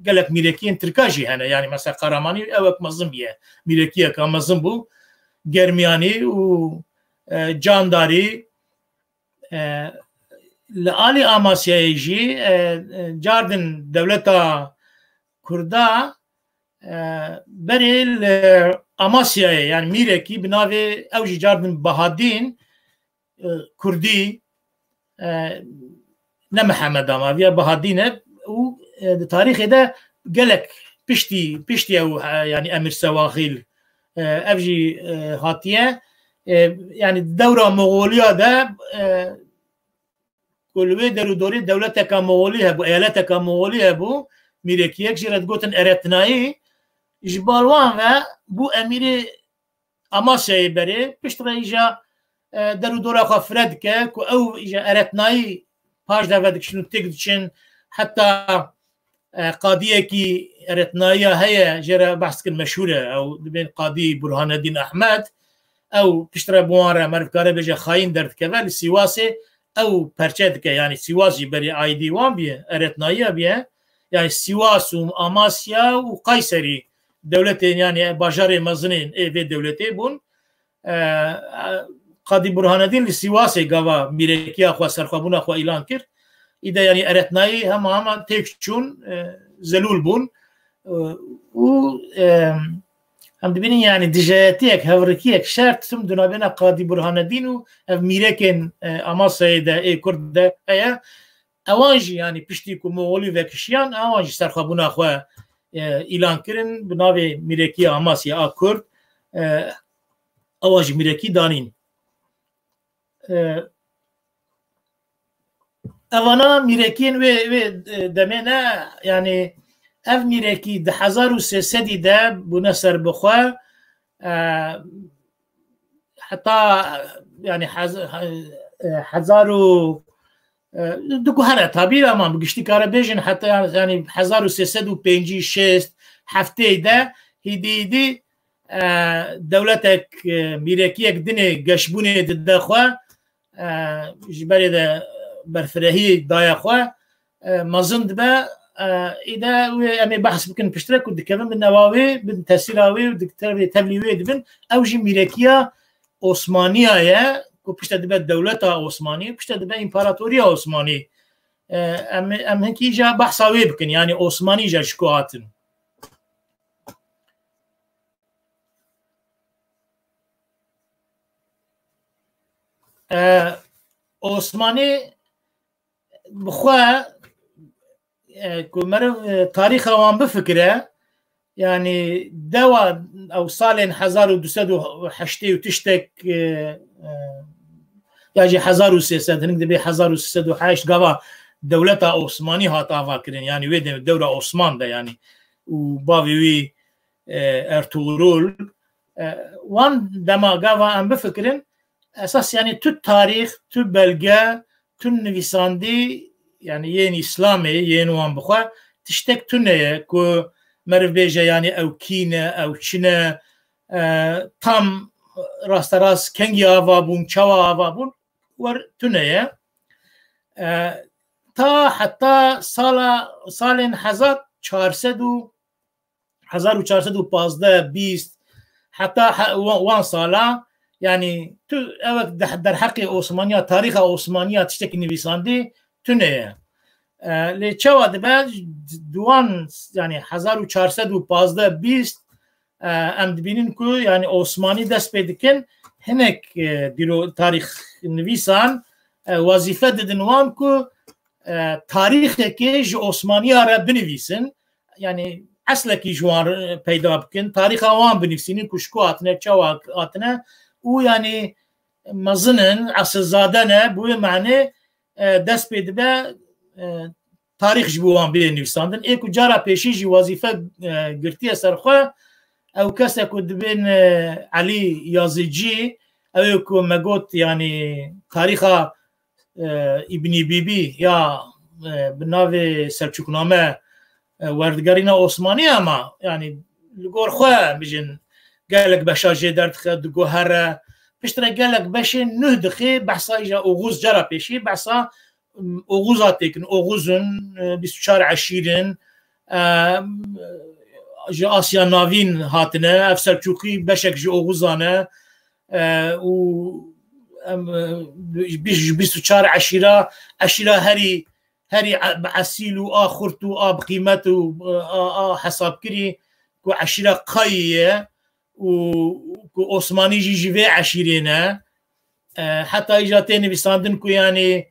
قالك ميريكيين تركاجي هنا يعني مثلا قراماني او مظلم بيه ميريكيه كان مظلم بو گرمياني و جانداري لآلي آماسيا يجي جاردن دولتا كردا بري آماسيا يعني ميريكي بناوي اوجي جاردن بهادين كردي نمحمد اماويا بهادينه و تاريخ ده قالك بشتي او يعني امير سواخيل افجي هاتيه يعني الدوره مغوليه ده كل درو دوري دولتك مغوليه بو ايالتك مغوليه بو ميريكيك جرت قوتن ارتناي جبالوان بو امير اماسيا بري بشتري اجا درو دورا خو فردك كو او اجا ارتناي باش دافدك شنو تقدشن حتى قاضيه كي ارتنايا هي جرى بحث مشهوره او بين قاضي برهان الدين احمد او بشترى بواره مرف كاره بيجا خاين درد كفال سيواسي او برشدك يعني سيواسي بري اي دي وان بيه ارتنايا بيه يعني سيواس واماسيا وقيصري دولتين يعني باجاري مزنين اي في دولتين بون قاضي برهان الدين لسيواسي قوا ميريكيا خو سرخبونا خو اعلان كر اذا يعني ارتناي هم تكشون زلول بون و هم دبيني يعني دجاتيك هوركيك شرط ثم دنا بين قاضي برهان الدين و ميركن اما سيده اي كرد ايا اوانجي يعني بشتيكو مغولي وكشيان اوانجي سرخبونا خو اعلان كرن بناوي ميركي اماسيا كرد اوانجي ميركي دانين اوانا ميركين و دمنا يعني اف ميركي د 1300 ده بنصر بخوا حتى يعني حزارو دكو هره تعبير اما بقشتي كاربيجن حتى يعني 1305 6 هفته ده هدي دولتك ميركيك دني قشبوني ددخوا جبري ده برفرهي دايا خوا مازند با اذا يعني بحث بكن بشترك ودك كمان بالنواوي بالتسيراوي ودك تبليوي دبن اوجي ميركيا عثمانيه يا كو بشتا دبا دوله عثمانيه بشتا دبا امبراطوريه عثماني ام هنكي جا بحثاوي بكن يعني عثماني جا شكواتن عثماني بخوا كمرة تاريخ وان بفكره يعني دوا او صالين 1208 وتشتك يجي 1300 هنقدر بي 1308 قبا دولة عثماني هاتا فاكرين يعني ويدن الدولة عثمان ده يعني وبافي ارطغرل وان دما قبا ام بفكرين اساس يعني تو تاريخ تو بلغه تو نویساندی يعني ين اسلامي ين وان بخوا تشتك تنيه كو مرف بيجا يعني او كينا او چنا تام راست راست كنگي آوا بون چوا آوا بون ور تنيه تا حتى سالين حزات 1415 حتى وان سالا يعني تو در حق عثمانية تاريخ عثمانية تشتكي نویسنده تونه لچوا دبل دوان يعني 1415 ام دبینن کو يعني عثماني دست بدکن هنك دیرو تاریخ نویسان وظیفه ددن وان کو تاریخ که جو عثماني را بنویسن يعني اصلا کی جوان پیدا بکن تاریخ وان بنویسین کشکو اتنه چوا اتنه او يعني مظنن عصر زادنه بوی معنی دست بده به تاریخ جبوان بین نویساندن ایکو جارا پیشی جی وظیفه گرتی سرخوا او کسی که دبین علی یازیجی او که مگوت يعني تاریخ ابن بیبی یا بناو سلچوکنامه وردگرین عثمانی اما يعني لگور خواه بجن قالك باشا جي دردخه دقو هره پشتره قالك باشي نه دخي بحصا ايجا اوغوز جرا بيشي بحصا اوغوزاتيكن اوغوزن 24 عشيرن جي آسيا ناوين هاتنه اف سلچوقي باشك جي اوغوزانه و 24 عشيره هري بعسيل و آخرت و آب قيمت و حساب كري كو عشيره قاية و عثماني جيجي عشيرينا حتى اجاتين بيساندن كو يعني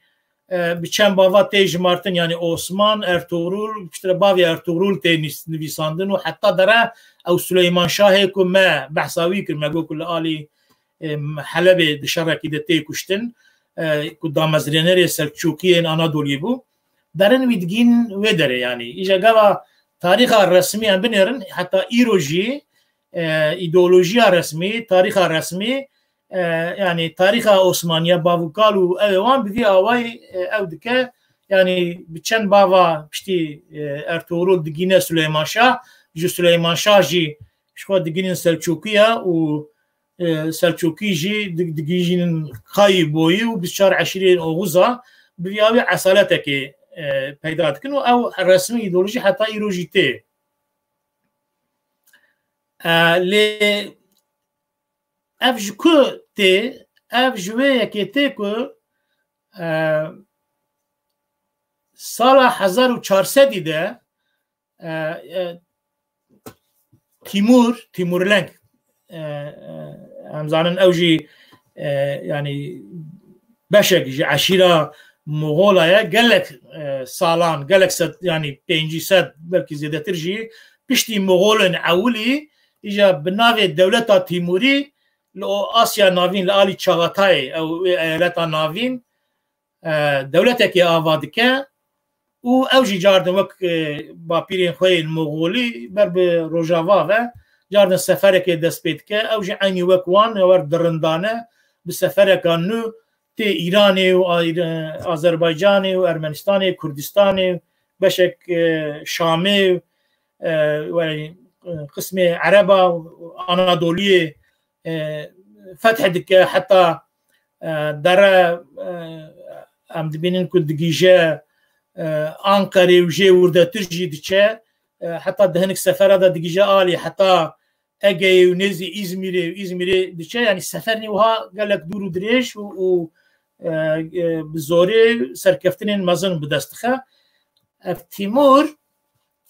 بچن باوا تيج مارتن يعني عثمان ارطغرل بشتر باوي ارطغرل تينيس نويساندن وحتى درا او سليمان شاه كو ما بحثاوي كر ما كل الي حلب دشركي دتي كشتن كو دامزرينري سلچوكي انادولي بو درن ويدگين ودره يعني اجا غوا تاريخ الرسمي بنرن حتى ايروجي ایدئولوژیا رسمی تاریخ رسمی يعني تاريخ عثمانية باوكالو اوان بدي اوای او دکه يعني بچن باوا بشتي ارطغرل دگینه سليمان شاه جو سليمان شاه جي شو دگینن سلچوکیه و سلچوکی جي دگیجین خای بوی و 24 اوغوزا بدي اوی اصالته که پیدا دکن او رسمی ایدئولوژی حتی ایروجیته لي اف جو تي اف جوي كي كو سال 1400 ده تيمورلنگ همزانن اوجي يعني بشك عشيره مغوليا قالك سالان قالك يعني 500 بلكي زياده ترجي بشتي مغولن اولي اجا بناوي دولتا تيموري لو آسيا ناوين لآلي چاغاتاي او ايالتا ناوين دولتك آوادكا و اوجي جاردن وك باپيرين خوي المغولي بر بروجاوا و جاردن سفرك دست بيتكا اوجي عيني وك وان ور درندانه بسفرك نو تي ايراني و آذربايجاني و ارمنستاني كردستاني بشك شامي و قسم عربة أناضولية فتح دك حتى درا ام دبینن کو دگیجه انقره وجه ورده ترجي دچه حتى دهنك سفره ده دگیجه عالی حتى اگه و نزی ازمیره دچه يعني سفرني وها قال لك دور دريش و بزوره سرکفتن مزن بدستخه تیمور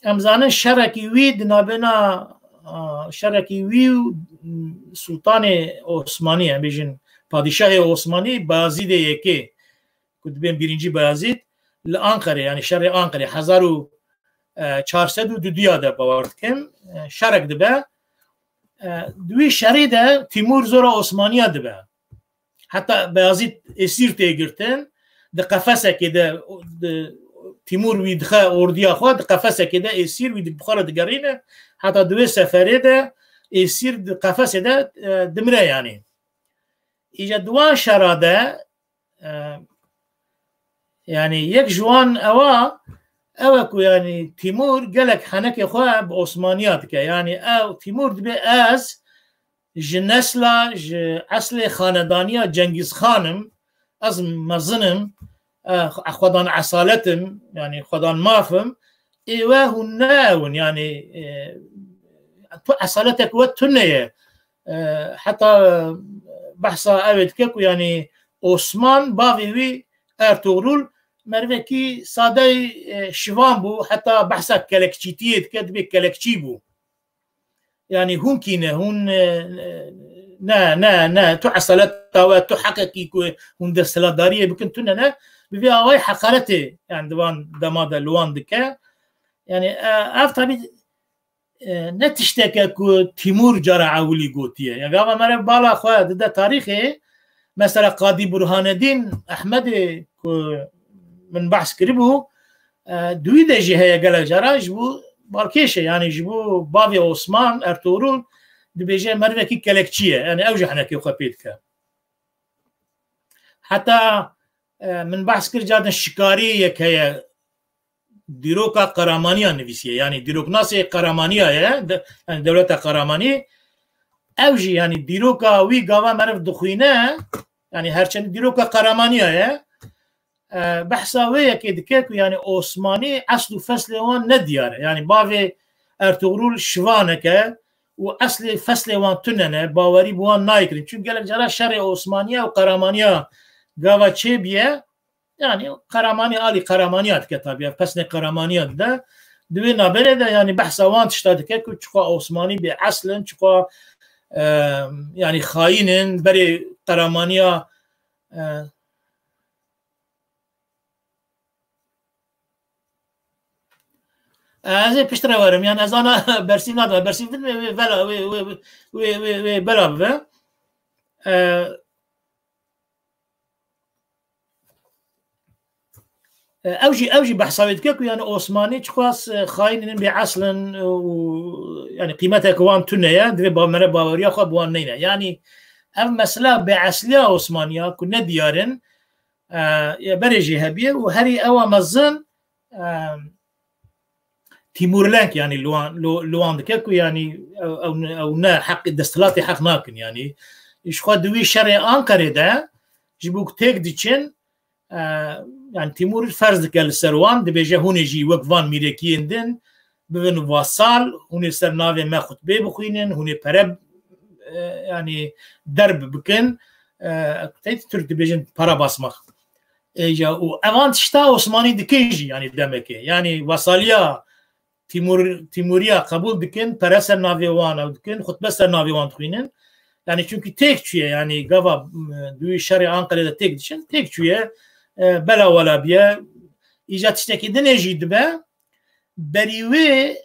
امزانه شرکی وی دنابنا شرکی وی سلطان عثمانی هم بیشن پادشاه عثمانی بازید یکی کدبین بیرینجی بازید لانقره یعنی شهر انقره 1402 ده باورد کن شرک دبه دوی شهری ده تیمور زورا عثمانیه دبه حتی بازید اسیر تیگرتن ده قفسه که ده تیمور ویدخه اردیا خود قفسه که ده اسیر وید بخار دگرینه حتی دوی سفره ده اسیر ده قفسه ده دمره یعنی ایجا دوان شراده يعني يك جوان أواكو يعني تيمور قالك حنك خواه بعثمانياتك يعني أو تيمور دبي أز جنسلا أصل خاندانية جنگيز خانم از مظنم خدان عصالتم يعني خدان مافم ايوه هناون يعني تو اصالتك وتنيه حتى بحثا اوید که يعني عثمان باوی ارطغرل مروکی ساده شوان بو حتى بحثا کلکچیتیت کد به کلکچی بو يعني هون كينه هون نا تو اصالتها و تو حقيقي كو هون دستلاداريه بكن تننا بفي هواي حقارته يعني دوان دماد لوان دكا يعني افتر نتشتكى كو تيمور جرى عولي قوتيه يعني قام مرة بالا خويا ده تاريخي مثلا قاضي برهان الدين احمد من بحث كربو دوي ده جهه قال جرى جبو بالكيشه يعني جبو بابي عثمان ارطغرل دبيجي مرة كي كلكتشيه يعني اوجه احنا كي خبيتك حتى من بحث كر جادن الشكاري يك هي ديروكا قرامانيا نفسيه يعني ديروك ناسي قرامانيا يعني دولة قراماني اوجي يعني ديروكا وي قاوا مرف دخوينه يعني هرچند ديروكا قرامانيا بحثا ويا كيدكيكو يعني عثماني اصل فصل وان نديار يعني بافي ارطغرل شوانك واصل فصل وان تننه باوري بوان نايكرين چون قال جرا شرع عثمانيه وقرامانيا قاوا تشيبيه يعني قراماني آلي قرامانيات كتابية فسن قرامانيات ده دوي نابره ده يعني بحثا وان تشتادكه كو چقا عثماني بأصلا چقا يعني خاينن بري قرامانيا از پشتر وارم يعني از انا برسي نادم برسي بلا وي بلا اوجي بحثاويت كيكو يعني عثماني تخواس خاين بعصلا يعني قيمتها كوان تنيا دبي بامره باوريا خو بوان نينا يعني ام مسلا بعسليا عثمانيا كنا ديارن يا برجي هبيه وهري اوا مزن تيمور لانك يعني لوان كيكو يعني او نا حق دستلاتي حق ناكن يعني ايش خو دوي شرع انقره ده جبوك تيك ديتشن يعني تيمور فرض قال سروان دبيجه هون يجي وقفان ميريكيين دين ببن واصال هون سر ناوي ما خطبه بخوينن هون برب يعني درب بكن تيت ترك دبيجن para basmak اجا وافان تشتا عثماني دكيجي يعني دمك يعني وصاليا تيموريا قبول دكن برس ناوي وان او دكن خطبه سر ناوي وان تخوينن يعني çünkü tek çüye yani gava duy şer'i Ankara'da tek dişin tek çüye بلا ولا بيا إجا تشتكي دنيجي دبا بريوي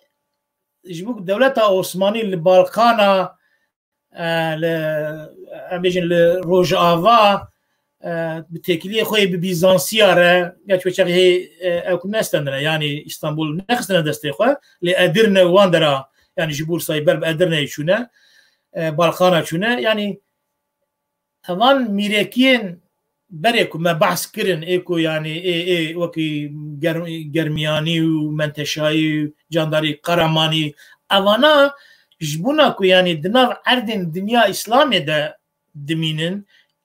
جبوك دولة عثماني البالقانا أميجن لروج آفا بتكلية خوي ببيزانسيا را قالت وشاق هي أو كناستنا يعني إسطنبول نخستنا دستي خواه لأدرنا واندرا يعني جبور سايبر بأدرنا يشونا بالقانا شونا يعني همان ميريكين بريكو ما بحث كرن ايكو يعني اي وكي جرمياني ومنتشاي جانداري قراماني اوانا جبوناكو يعني دناف عردن الدنيا اسلامي دا دمينن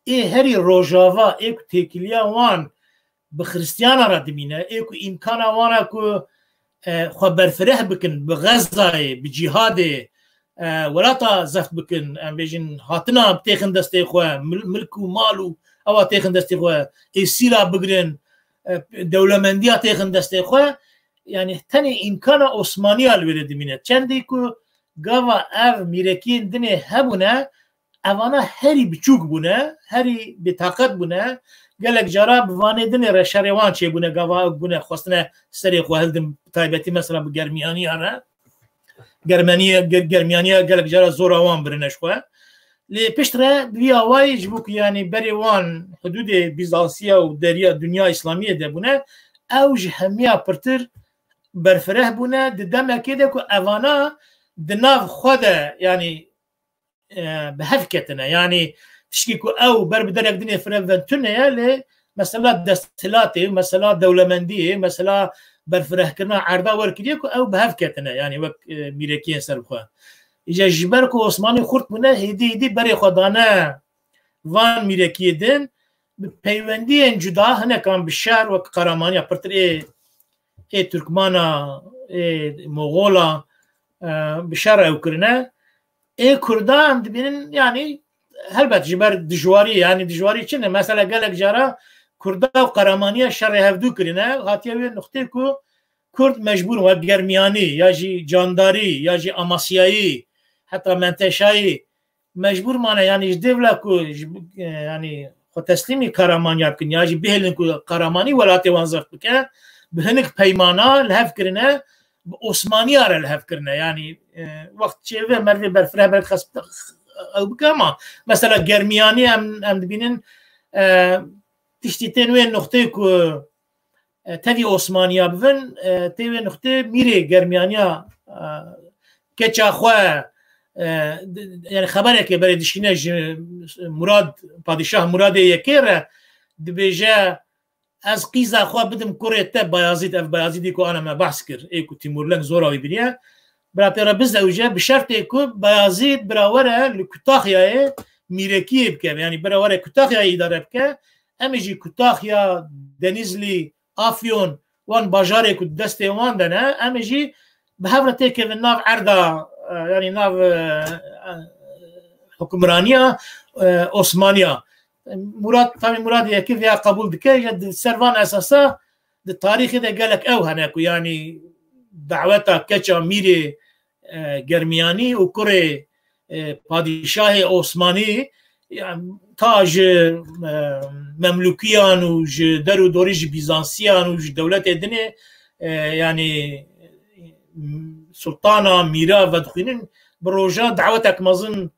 اي هري روجافا ايكو تيكليا وان بخريستيانا را دمينه ايكو امكانا وانا كو خبر فرح بكن بغزة بجهاد ولا زفت بكن ام بيجن هاتنا بتاخن دستي خو ملكو مالو او تاخن دستي خو السيلا بقرن دولة مندية تاخن دستي خو يعني تاني امكان عثمانية الورد منه چنديكو قاوا اف ميركين دني هبونا اوانا هري بچوك بونا هري بطاقت بونا قالك جراب واني دني رشاروان چه بونا قاوا بونا خواستنا سري خو هلدم تايبتي مثلا بجرمياني انا جرمانيا قالك جرا زوراوان برنش خو لي بيشترا بيا واي جبوك يعني بريوان حدود بيزانسيا ودريا دنيا اسلاميه دبونا او جهميه برتر برفره بونا ددما كده كو اوانا دناف خدا يعني بهفكتنا يعني تشكيكو او بربدرك دنيا فرنتنا لي مثلا دستلاتي مثلا دولمنديه مثلا برفره كنا عرضا وركديكو او بهفكتنا يعني وك ميركين سرخوا اجا جبركو عثماني خرط بنا هدي بري خدانا وان ميركيدن بيوندي جدا هنا كان بالشهر وك قرامانيا برتر اي تركمانا مغولا بشار او كرنا كردان دبين يعني هلبت جبر دجواري يعني دجواري چنه مثلا قالك جارا كردا وقرمانيه شر هفدو كرنا هاتيه نقطه كو كرد مجبور و گرمیانی یا جی جانداری یا جی اماسیایی حتی منتشایی مجبور مانه یعنی دوله کو یعنی خود تسلیمی کارامانی بکن یا جی بهلن کو کارامانی ولاتی وانزف بکن بهنک پیمانا لحف کرنه عثمانی آره لحف کرنه یعنی وقت چیوه مروی برفره برد خسب او بکما مثلا گرمیانی هم دبینن تشتی تنوی نقطه کو تبي عثمانيا بفن تبي نقطة ميري جرمانيا كتشا خوا يعني خبرك بري دشيناج مراد بادشاه مراد يكير دبيجا از قيزا خوا بدم كوري تب بايزيد اف بايزيد كو انا ما بحسكر ايكو تيمور لك زورا ويبريا برا بيرا بزا وجا بشرط ايكو بايزيد برا ورا لكتاخيا ميركي بك يعني برا ورا كتاخيا اداره بك امجي كتاخيا دنيزلي افيون وان باجاري كنت دستي وان دنا امجي بهفرتي كيف الناف عرضه يعني ناف حكمرانيه عثمانيه مراد طبعا مراد كيف يا قبول دكاي سيرفان اساسا التاريخ اذا قال لك او هناك يعني دعوتها كتشا ميري جرمياني وكوري بادشاه عثماني يعني تاج مملوكيان وج درو دوريج بيزانسيان وج دولة الدنيا يعني سلطانة ميرا ودخينين بروجا دعوتك مظن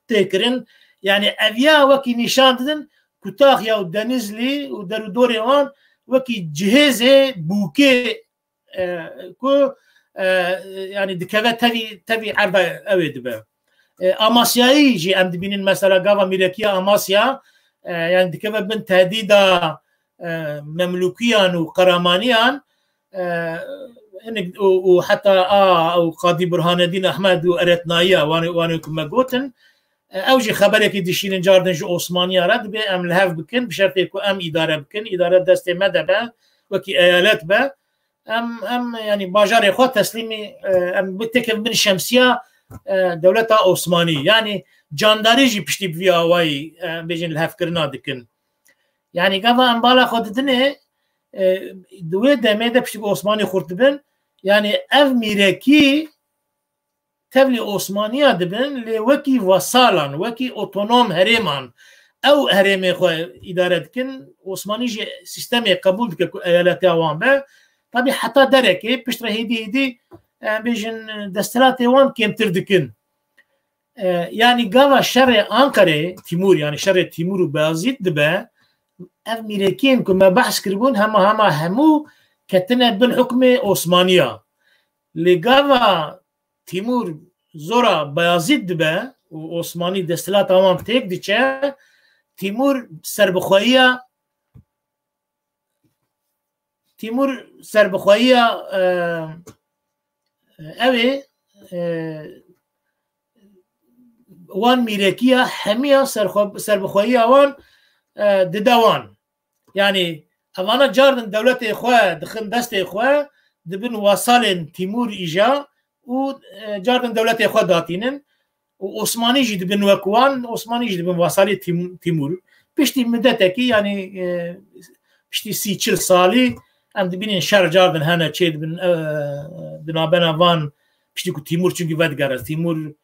تكرن يعني أبيا وكي نشان دن كتاخيا ودنزلي ودرو دوري وان وكي جهازه بوكي كو يعني دكافات تبي عربة أويد بها اماسيایی جی ام دبینین مثلا گاوا میرکیا اماسیا يعني دكما بن تهديدا مملوكيان وقرامانيان وحتى او قاضي برهان الدين احمد وارتنايا وانا كما قلتن اوجي خبرك دشين جاردن جو عثمانيه رد بي ام لهاف بكن بشرط يكون ام اداره بكن اداره دست مدبه وكي ايالات به ام يعني باجار خو تسليمي ام بتكف من الشمسيه دولة عثماني يعني جانداري جي بشتي بفيا واي بيجين الهاف كرنا دكن يعني قبل ان بالا خدتني دوي دميده بشتي عثماني خرطبن يعني اف ميركي تبلي عثمانيه دبن لوكي وصالان وكي اوتونوم هريمان او هريمي خو اداره دكن عثماني جي سيستم قبول دك ايالات اوان به طبي حتى دركي بشتري هيدي بيجن دستلاتي وان كم تردكن يعني قاوا شر أنقرة تيمور يعني شر تيمور وبازيد دبا أمريكين كما بحث كربون همو كتنا بالحكم عثمانية لقاوا تيمور زورا بازيد دبا وعثماني دستلات وان تيك ديشا تيمور سربخوية اوه وان ميركيا حمية سربخوية وان ددوان يعني اوانا جاردن دولة اخوة دخن دست اخوة دبن وصالن تيمور ايجا و جاردن دولة اخوة داتينن و عثماني جي دبن وكوان عثماني جي دبن وصالي تيمور بشتي مدتكي يعني بشتي 30 سالي ام دبینین شهر جاردن هنه چه دنابنا وان پشتی کو تیمور چونکی ودگره تیمور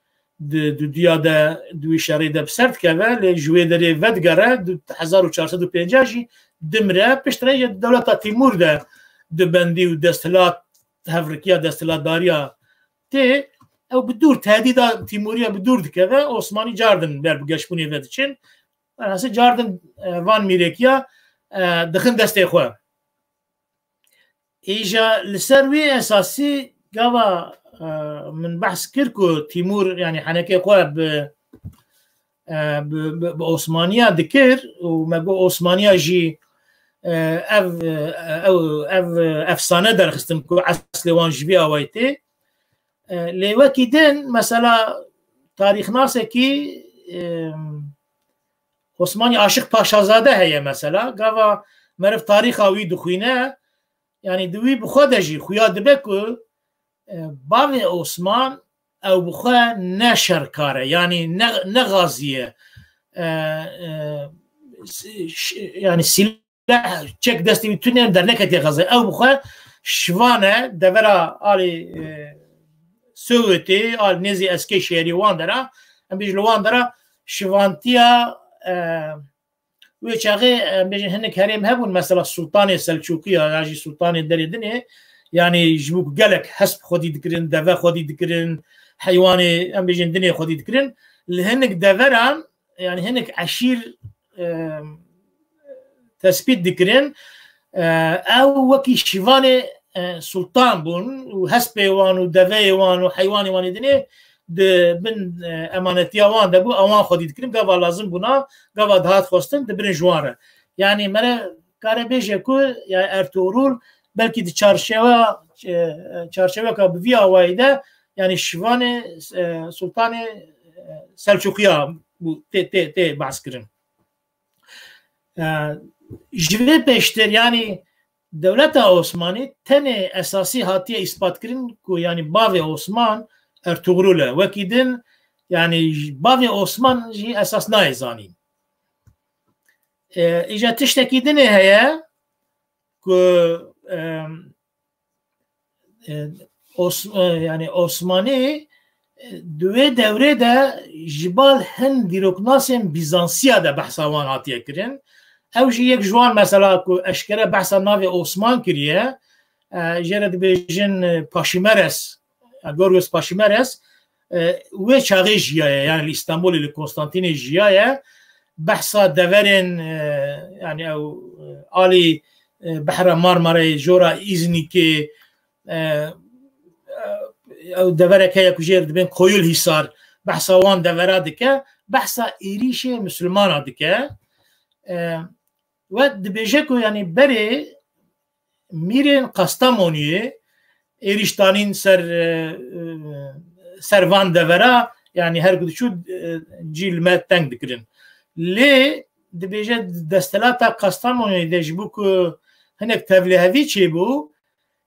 دیا ده دوی شهری ده بسرد که لی جوی داره ودگره 1450 جی دمره پشتره دولت تیمور ده دبندی و دستلات هفرکیا دستلات داریا تی او بدور تهدید تیموریا بدور دکه عثمانی جاردن بر بگشبونی ود چین اصلا جاردن وان میرکیا دخن دسته خواه إيجا لسروي أساسي قوا من بحث كيركو تيمور يعني حنكي قوا بعثمانية ذكر وما قو عثمانية جي اف سنة در خستم كو عسل وان جبي أويتي لوكيدين مثلا تاريخ ناسي كي عثماني عاشق باشازاده هي مثلا قوا مرف تاريخ أوي دخوينه يعني دوی بخوا دجی خویا دبه که باوی عثمان او بخوا نشرکاره يعني نغازیه يعني سلاح چک دستی میتونه در نکتی غازه او بخوا شوانه دورا آلی سویتی آل نزی اسکی شهری وان داره ام بیج لوان داره شوانتیا و چاقی بیج هنک هریم هبون مثلا سلطان سلجوقی یا سلطان دریدنه يعني جبوك قالك حسب خودي ذكرن دفا خودي ذكرن حيواني ام بيجن دنيا خودي ذكرن لهنك دفران يعني هنك عشير تثبيت ذكرن او وكي شيفاني سلطان بون وحسب وان ودفا وان وحيواني وان دنيا بن امانتيا وان دبو اوان خودي ذكرن قبا لازم بنا قبا دهات خوستن دبرن جواره يعني مره كاره بيجه كو يعني ارتورول belki de çarşava ka bir avayda yani şivane Sultanı Selçukya bu te baskırın. Jive peşter yani devleta Osmanlı tene esası hatiye ispat kırın ku yani Bavi Osman Ertuğrul'a vekidin yani Bavi Osman esas naizani. İca tişteki dine heye ku yani Osmanlı دوی دوره ده جبال هند دیروکناسم بیزانسیا ده بحثا وان هاتیه کرن او جی یک جوان مثلا که اشکره بحثا ناوی عثمان کریه جره دی بیجن پاشیمرس گورگوس پاشیمرس و چاقی جیایه یعنی استانبول لی کنستانتین جیایه بحثا دورن yani او آلی بحر مارماره جورا ایزنی که او دورك هي كجير دبن كويل هيسار بحثا وان دورا دكه بحثا إيريشة مسلمان دكه و دبيجكو يعني بري ميرين قسطامونيه إيريشتانين سر وان دورا يعني هر قد شو جيل ما تنگ دكرن لي دبيجه دستلاتا قسطامونيه دجبوكو هناك تبليهوي چي بو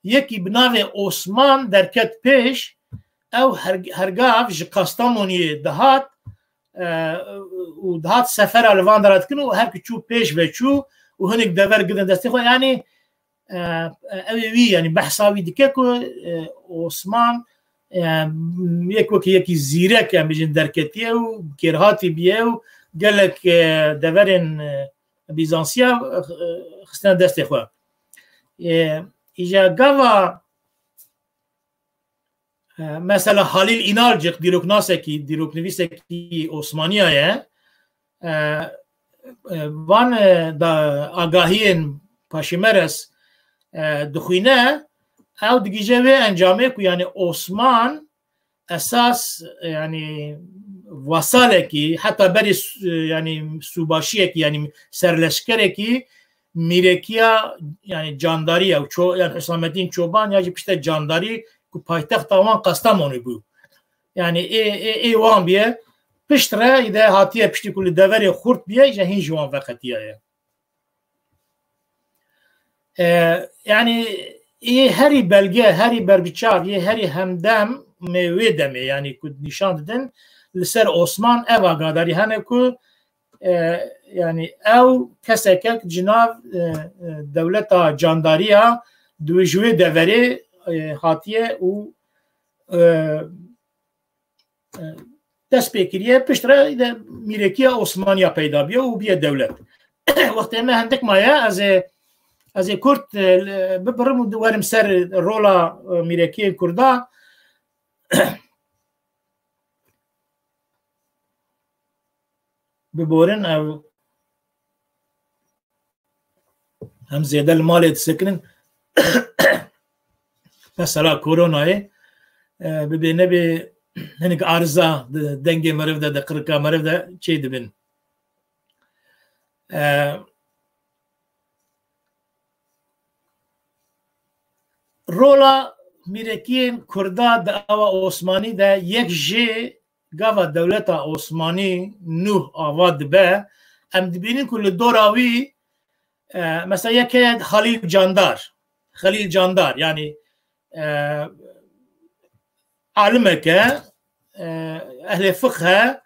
یکی بناوی عثمان درکت پیش او هرگاه جی قسطامونی دهات و دهات سفر الوان دارد کنو و هر کچو پیش بچو و هنگ دور گدن دستی خو یعنی اوی یعنی بحثاوی دیگه که عثمان یکی زیره که بیجن درکتیه و کرهاتی بیه و گلک دورن بیزانسیا خستن دستی خو İca gava mesela Halil İnalcık diroknaseki dirokniviseki Osmaniye'ye van da agahiyen paşimeres dukhine ev digice ve encame ku yani Osman esas yani vasaleki hatta beri yani subaşiyeki yani serleşkereki میرکیا یعنی جانداری او چو یعنی حسامالدین چوبان یا جی پشت جانداری کو پایتخت وان قسطامونی بو یعنی ای وان بیه پشتره ایده هاتیه پشتی کل دوری خورد بیه جهین جوان وقتیه yani heri belge heri berbiçar heri hemdem mewe deme yani ku nişan dedin ser Osman eva gadari hani ku yani ev kesek cinav devleta candariya duyjue deveri hatiye u despekiriye piştre de mirekiye Osmaniya peyda biye u biye devlet vakti me hendek maya az Kurt bibrim werim ser rola mirekiye Kurda ببورن او هم زيادة المال يتسكنن مثلا كورونا ببينه بي هنك عارضة دنگي مرف ده دقرقا مرف ده چه دبن رولا ميركين كردا ده او عثماني ده يك جي گاوا دولتا عثمانی نوح آواد به ام دبینین کل دوراوی مثلا یکی خلیل جاندار خليل جاندار يعني عالمك أهل فقه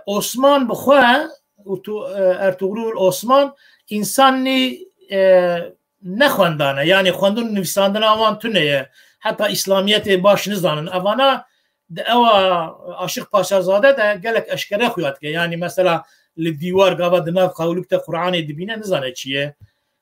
عثمان بخواه ارطغرل عثمان انسانی نخواندانه يعني خواندن نویساندن آوان تونه حتی اسلامیت باش نزانن اوانا اوا عاشق پاشازاده ده گلک اشکره خویاد که يعني مثلا لدیوار قاوا دناف قولک تا قرآن دبینه نزانه چیه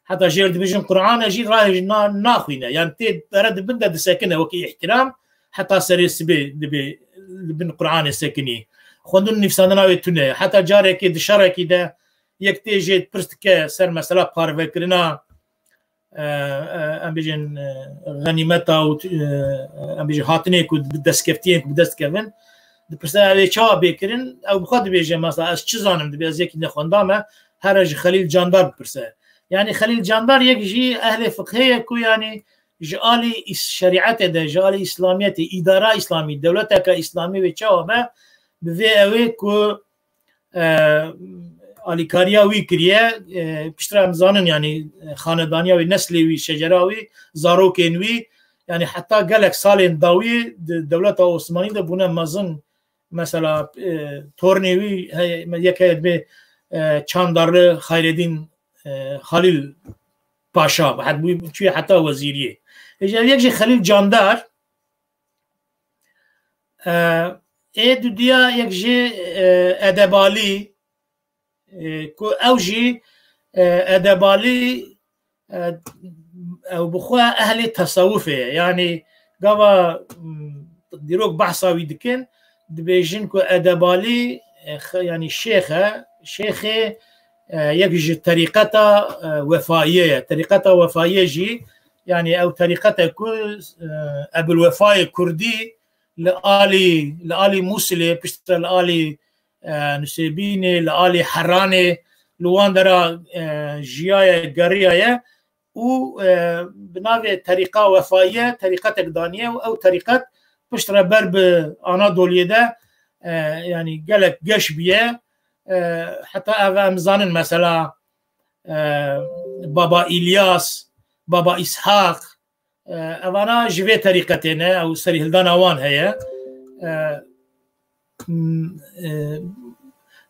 حتى جير دبيجن قرآن جي راي ناخوينه يعني تي رد بنده دسكنه وكي احترام حتى سري سبي دبي بن قرآن سكني خوندن نفساندنا ويتونه حتى جارك دشارك ده يك تيجي برستك سر مثلا بارفكرنا ام بيجن غنيمتا و ام بيجي هاتني كود بدسكفتين بدسكفن دبرسا چا بكرن او بخد بيجي مثلا از چي زانم دبي از يكي نخوندامه هرج خليل جاندار برسا يعني خليل جاندار يجي أهل فقهية كو يعني جالي شريعته ده جالي إسلاميته إدارة إسلامية دولتها كإسلامية وشوابه بذي كو آلیکاریا وی کریه پشتر مزانن يعني خاندانيا وی نسلی وی شجراوی زاروکین وی يعني حتى قالك سالين داوي دولة عثمانية ده بنا مازن مثلا تورنيوي هي يكاد به چاندار خيردين خليل باشا بعد بوي شوية حتى وزيرية يجي خليل جاندار دو دیا يجي ادبالي كو اوجي ادبالي او بخوا اهل تصوفه يعني قبا ديروك بحثا ويدكن دبيجن كو ادبالي يعني شيخه يجي طريقته وفائيه طريقته وفائيه جي يعني او طريقته كو ابو الوفاء الكردي لآلي موسلي بشتر لآلي نسيبيني لآلي حراني لواندرا جيايا قريايا و بناوي طريقة وفائية طريقة تقدانية أو طريقة بشتر برب أناضولية ده يعني قالك قش بيه حتى أمزان مثلا بابا إلياس بابا إسحاق أنا جوي طريقتين أو سري هلدان أوان هي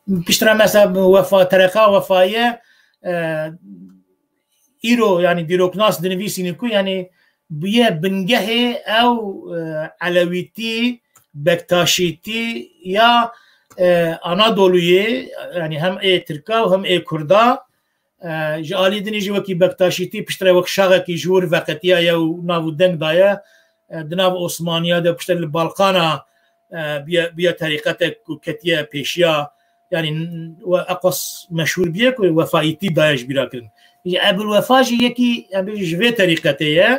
بشترى مثلا وفاء طريقة وفائية إيرو يعني ديروك ناس دنفيسين كو يعني بيه بنجهي أو علويتي بكتاشيتي يا أناضولية يعني هم تركا وهم كردا جالي دني جوكي بكتاشيتي بشتري وك شاغكي جور وقتيا يو ناو دنگ دايا دناو عثمانيا ده بشتري البلقانا بيا طريقتك كتيا بيشيا يعني اقص مشهور بيك وفائتي دايش براكن ابو الوفا يكي جوي طريقتي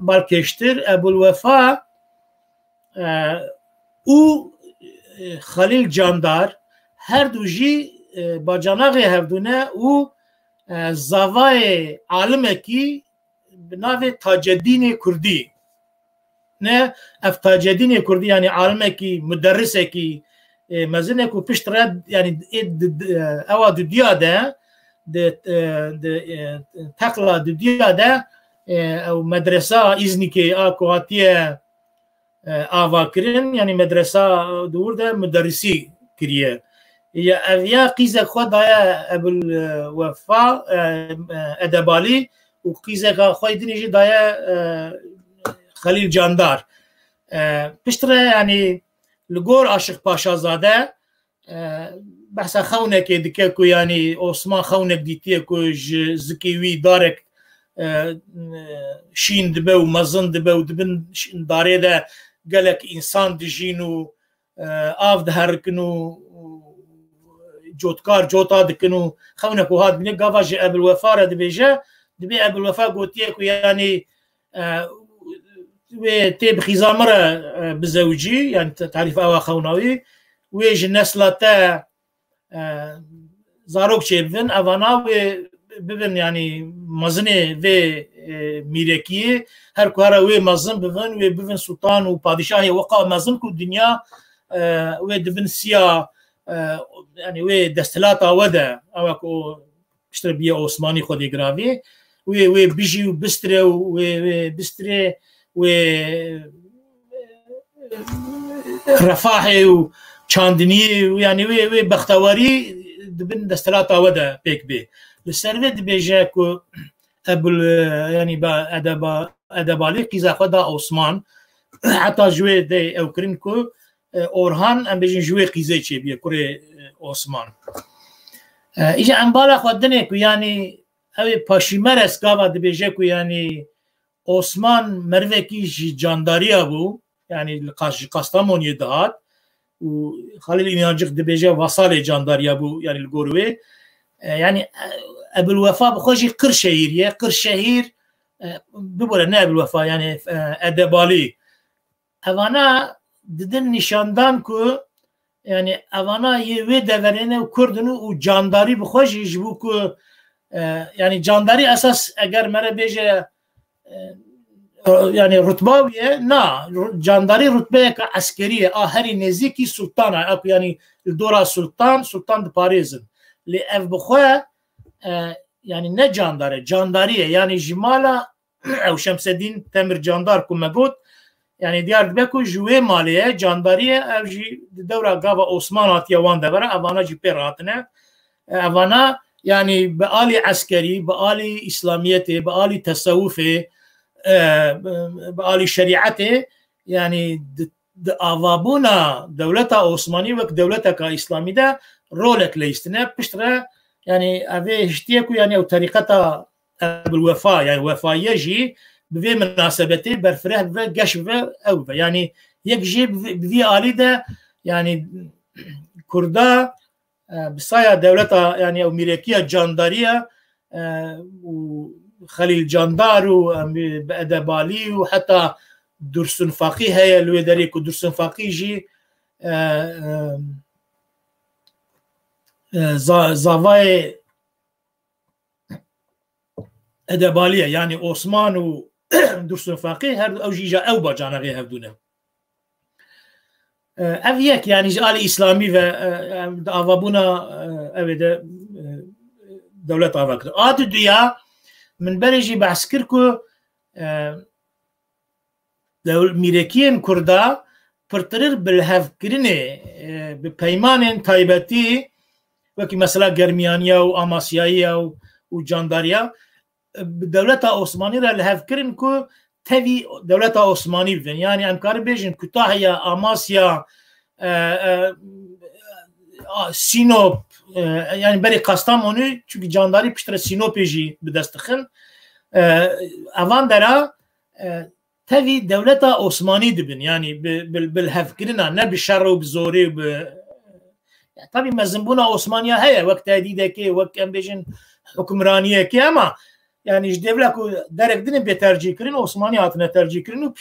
بالكشتر ابو الوفا او خليل جاندار هر دو جي با جاناغی هفدونه او زاوای عالمکی بناو تاجدین کردی نه اف تاجدین کردی یعنی عالمکی مدرسکی مزنه کو پشت رد یعنی اوا دو دیاده تقلا دو دیاده او مدرسه ازنی که آکواتیه آوا کرن یعنی مدرسه دور ده مدرسی کریه يا أذيا قيزة خدايا أبو الوفاء أدبالي وقيزة خايدني جي دايا خليل جاندار بشترى يعني لقور عاشق باشا زاده بحثا خونك دكاكو يعني عثمان خونك ديتيكو زكيوي دارك شين دبا ومزن دبا ودبن داري ده قالك إنسان دجينو آف دهركنو جوتكار جوتا دكنو خونك وهاد بني قافاجي ابو الوفاء دبيجا دبي ابو الوفاء قوتيك يعني تيب خزامره بزوجي يعني تعرف اوا خوناوي ويج نسلتا زاروك شيفن افانا ببن يعني مزني في ميركيه هر كوارا وي مزن ببن ببن سلطان وبادشاه وقع مزن كو الدنيا ودبن سيا يعني وي دستلاتا ودا او كو اشتربيه عثماني خودي غرافي وي بيجي وبستري وبستري و رفاحي وشاندني ويعني وي بختواري دبن دستلاتا ودا بيك بي السرفيت بيجاكو ابل يعني با ادبالي قيزا خدا عثمان حتى جوي دي او كرينكو اورهان ام بيجي جوي قيزي تشي بي كوري عثمان اجا امبالا خدنيكو يعني اوي پاشيمرس گاوا دي بيجاكو يعني عثمان مروكي جانداريا بو يعني قاستاموني دهات وخليل إنيانجيق دبيجا وصال جانداريا بو يعني الجوروي يعني أبو الوفاء بخوجي قرشهير قرشهير ببولا نا أبو الوفاء يعني أدبالي أوانا ددن نشاندان كو يعني أوانا يوي دورينه وكردنو وجانداري بخوجي جبو كو يعني جانداري أساس أجر مرة بيجا يعني رتباوية نا جانداري رتبة عسكرية هري نزيكي سلطانة أكو يعني الدورة سلطان دي باريزن لأف بخوة يعني نا جاندارية يعني جمالة أو شمس الدين تامر جاندار كما قلت يعني ديار بكو جوي مالية جاندارية أو جي دورة قابا عثمانات يوان دبرة أفانا جي بيراتنا أفانا يعني بآلي عسكري بآلي إسلاميتي بآلي تصوفي بآلي شريعته يعني آوابونا دولتا عثماني وك دولتا كإسلامي ده رولك ليستنا بشترا يعني أبي هشتيكو يعني أو طريقة بالوفاء يعني وفاء يجي بفي مناسبته برفره بفي قش بفي أو يعني يجي بفي آلي ده يعني كردا بصايا دولتا يعني أو ميريكية جاندارية وخليل جاندار وبأدبالي وحتى درسون فاقي هي اللي يدريك ودرسون فاقي جي زافاي أدبالية يعني عثمان ودرسون فاقي هر أو جيجا أو باجانا غير هفدونه أفيك يعني جالي إسلامي وأفابونا أبدا دولة أفاك آدو ديا من بريجي بعسكركو دول ميريكيين كردا برترر بالهفكريني ببيمان تايبتي وكي مثلا جرميانيا وأماسيايا وجانداريا بدولة عثمانية الهفكرين كو تبي دولة عثمانية يعني أمكار بيجن كتاهيا أماسيا سينوب يعني بري قاستامونو çünkü جانداري بشتري سينوب يجي بدستخن أفان درا تبي دولة عثمانية دبن يعني بالهفكرنا نه بالشر وبزوري طبعا مزنبونا عثمانية هي وقت هديده كي وقت أم بيجن حكمرانية كي أما يعني جديبلا كو درك دين بترجي كرين عثماني هاتنا ترجي كرين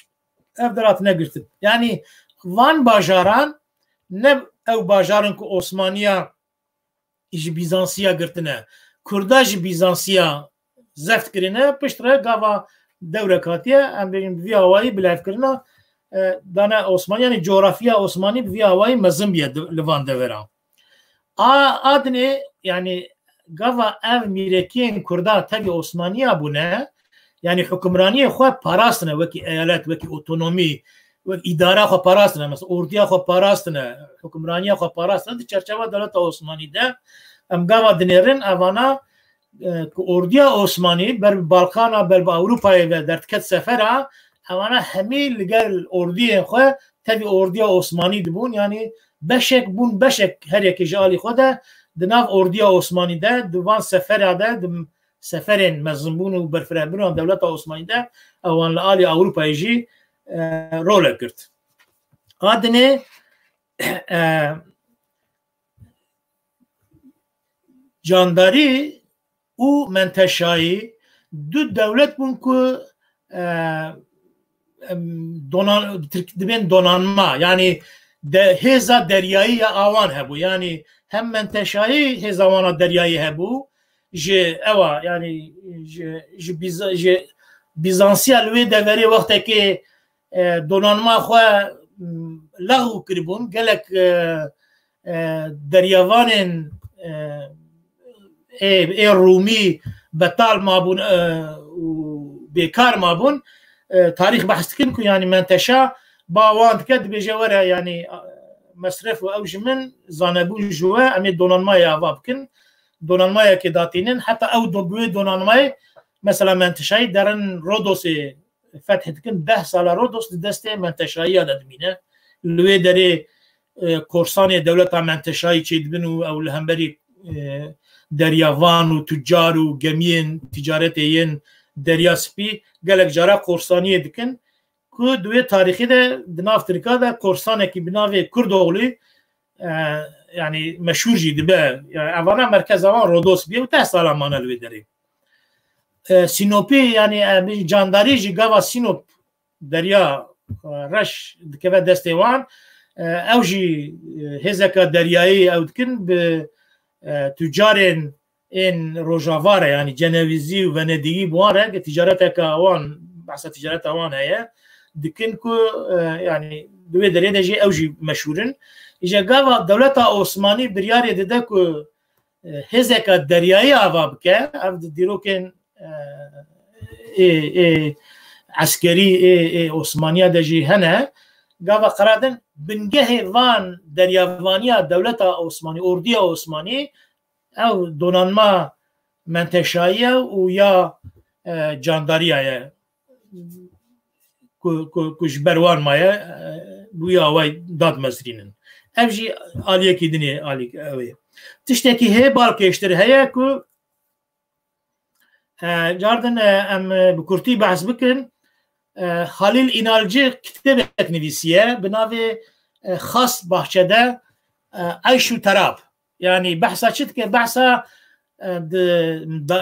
افدراتنا قرتن يعني وان باجاران نب او باجارن كو عثمانية اج بيزانسيا قرتنا كرداج بيزانسيا زفت كرينا بشترا قاوا دورة كاتية ام بيجن بفي هواي بلاف كرنا دانا عثماني يعني جغرافيا عثماني بفي هواي مزنبيا لفان دورا آدني يعني قاوا اف ميريكين كردا تبي عثمانية بونه يعني حكمرانية خو باراستنا وكي ايالات وكي اوتونومي وكي اداره خو باراستنا مثلا اورديا خو باراستنا حكمرانية خو باراستنا دي چرچوا دولت عثماني ده ام قاوا دنيرن اوانا اورديا عثماني بر بالقانا بر اوروبا درتكت سفرها اوانا همي لقال اورديا خو تبي اورديا عثماني دبون يعني بشك بون بشك هر يكي جالي خوده دناف اورديا عثماني ده دوان سفر ده سفرين مزنبون وبرفرهبون دولة عثماني ده اوان لآلي اوروبا يجي رولا كرت آدنه جانداري و منتشایی دو دولت بون که دبین دونانما يعني هزا دریایی آوان هبو يعني هم منتشایی هزاوانا دریایی هبو جه اوا يعني جه بیزانسیا لوی دوری وقتی که دونانما خواه لغو کربون گلک دریاوان رومی بطال مابون وبيكار مابون تاريخ بحث كنكو يعني منتشا باوان كد بجوارها يعني مصرف واوج من زانبون جوا امي دونانمايا وابكن دونانمايا كداتينن حتى او دوبوي دونانماي مثلا منتشاي درن رودوس فتح كن 10 سال رودوس دسته منتشاي ددمينه لوي دري كورسان دولت منتشاي تشدبنو او الهمبري دریاوان و تجار و گمین تجارتین دریا سپی گلک جارا کورسانی دکن که دوی تاریخی ده دناف ترکا ده کورسانه که بناوی کردوغلی يعني مشهور جي دبا يعني اوانا مركز اوان رودوس بيه و 10 سال مانا لوي دري سينوبي يعني جانداري جي غاوا سينوب دريا رش دكبا دستيوان او جي هزكا درياي او دكن ب تجارين ان روجافارا يعني جنويزي وفندقي بواره تجارتك اوان بحث تجارت اوان هي دكنكو يعني دوي دري دجي اوجي مشهورن اجا غاوا دولتا عثماني برياري ددكو هزك الدرياي افابك اف ديروكن عسكري عثمانيه دجي هنا غاوا قرادن بنجه وان دريافانيا دولتا عثماني اورديا عثماني او دونانما منتشايه ويا جانداريا كوش بروان مايا ويا واي داد مزرينن افجي اليه كيدني الي اوي تشتكي هي بالكشتر هيا كو جاردن ام بكورتي بحث بكن خليل إنالجي كتابة نفيسية بناوي خاص بحشده عيش وتراب يعني بحثا شتك بحثا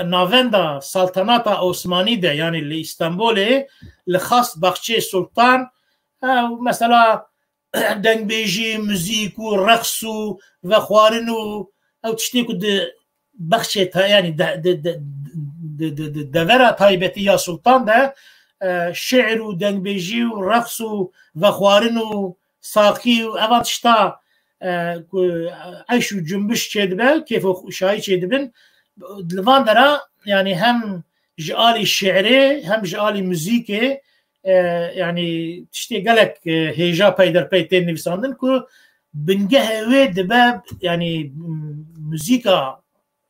نافندا سلطنات عثماني ده يعني اللي اسطنبول لخاص بحشي سلطان مثلا دنبيجي موزيك ورقص وخوارن او تشتيكو بخشي يعني دورة طيبتي يا سلطان ده شعر و دنبيجي ورقص وخوارن وساقي وأفات شتا عيش وجنبش تشدبه كيف شاي تشدبن دلفان درا يعني هم جالي الشعري هم جالي موزيكي يعني تشتي قالك هيجا بايدر بايتين نفساندن كو بنجه دباب يعني موزيكا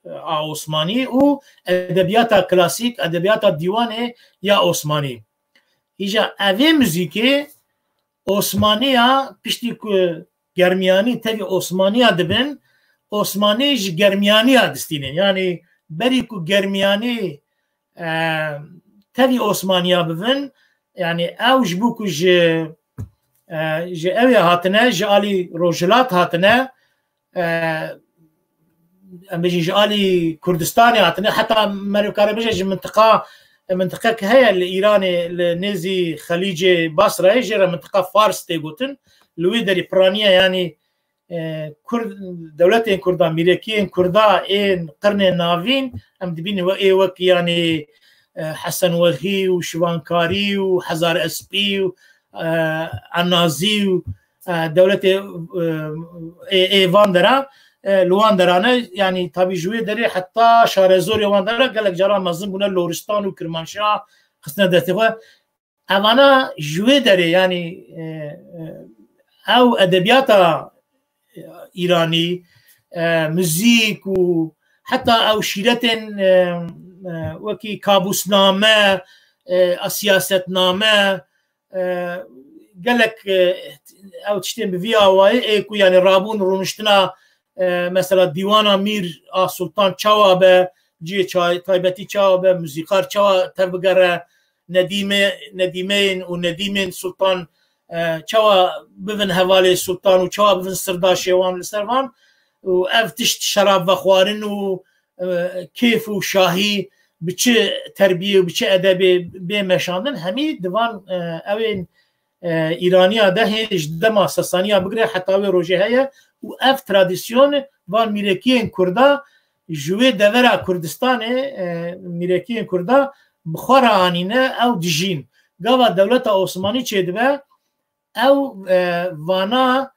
عثماني و ادبيات كلاسيك ادبيات ديواني يا عثماني اجا اوي موزيكي عثمانيا بيشتي كو جرمياني تبي عثمانيا دبن عثماني ج جرميانيا دستينين يعني بريكو جرمياني تبي عثمانيا بفن يعني اوج بوكو ج اوي هاتنا جالي روجلات هاتنا بيجي جالي كردستاني هاتنا حتى مريكا بيجي منطقه كهي الايراني النيزي خليج بصره يجي منطقه فارس تيغوتن لويدري برانيا يعني كرد دولتين كردا ميريكيين كردا ان قرن نافين ام دبين وك يعني حسن وهي وشوانكاري وحزار اسبي عنازي دولتي فاندرا لواندرانا يعني طبي جوي دري حتى شارزوري واندرا قال لك جرا مزن بنا لورستان وكرمانشاه خصنا دتوا انا جوي دري يعني او ادبيات ايراني موزيك وحتى او شيرتن وكي كابوس نامه سياسه نامه قال لك او تشتم بفيا واي اكو يعني رابون رونشتنا مثلا ديوانا مير سلطان چاوابه جي تايبتي چاوابه موسيقار چاوا تربگره نديمين ونديمين سلطان چاوا بفن حواله سلطان و چاوا بفن سرداشيوان لسروان و افتشت شراب وخوارن و كيف و شاهي بچه تربيه و بچه ادبي بمشاندن همي دوان اوين ايرانيا ده هيج دما ساسانيا بگره حتى روجه هيا و اف تراديسيون وان ميركيين كردا جوي دورا كردستان ميركيين كردا بخارا انينه او دجين غاوا دولت عثماني چيدبه او وانا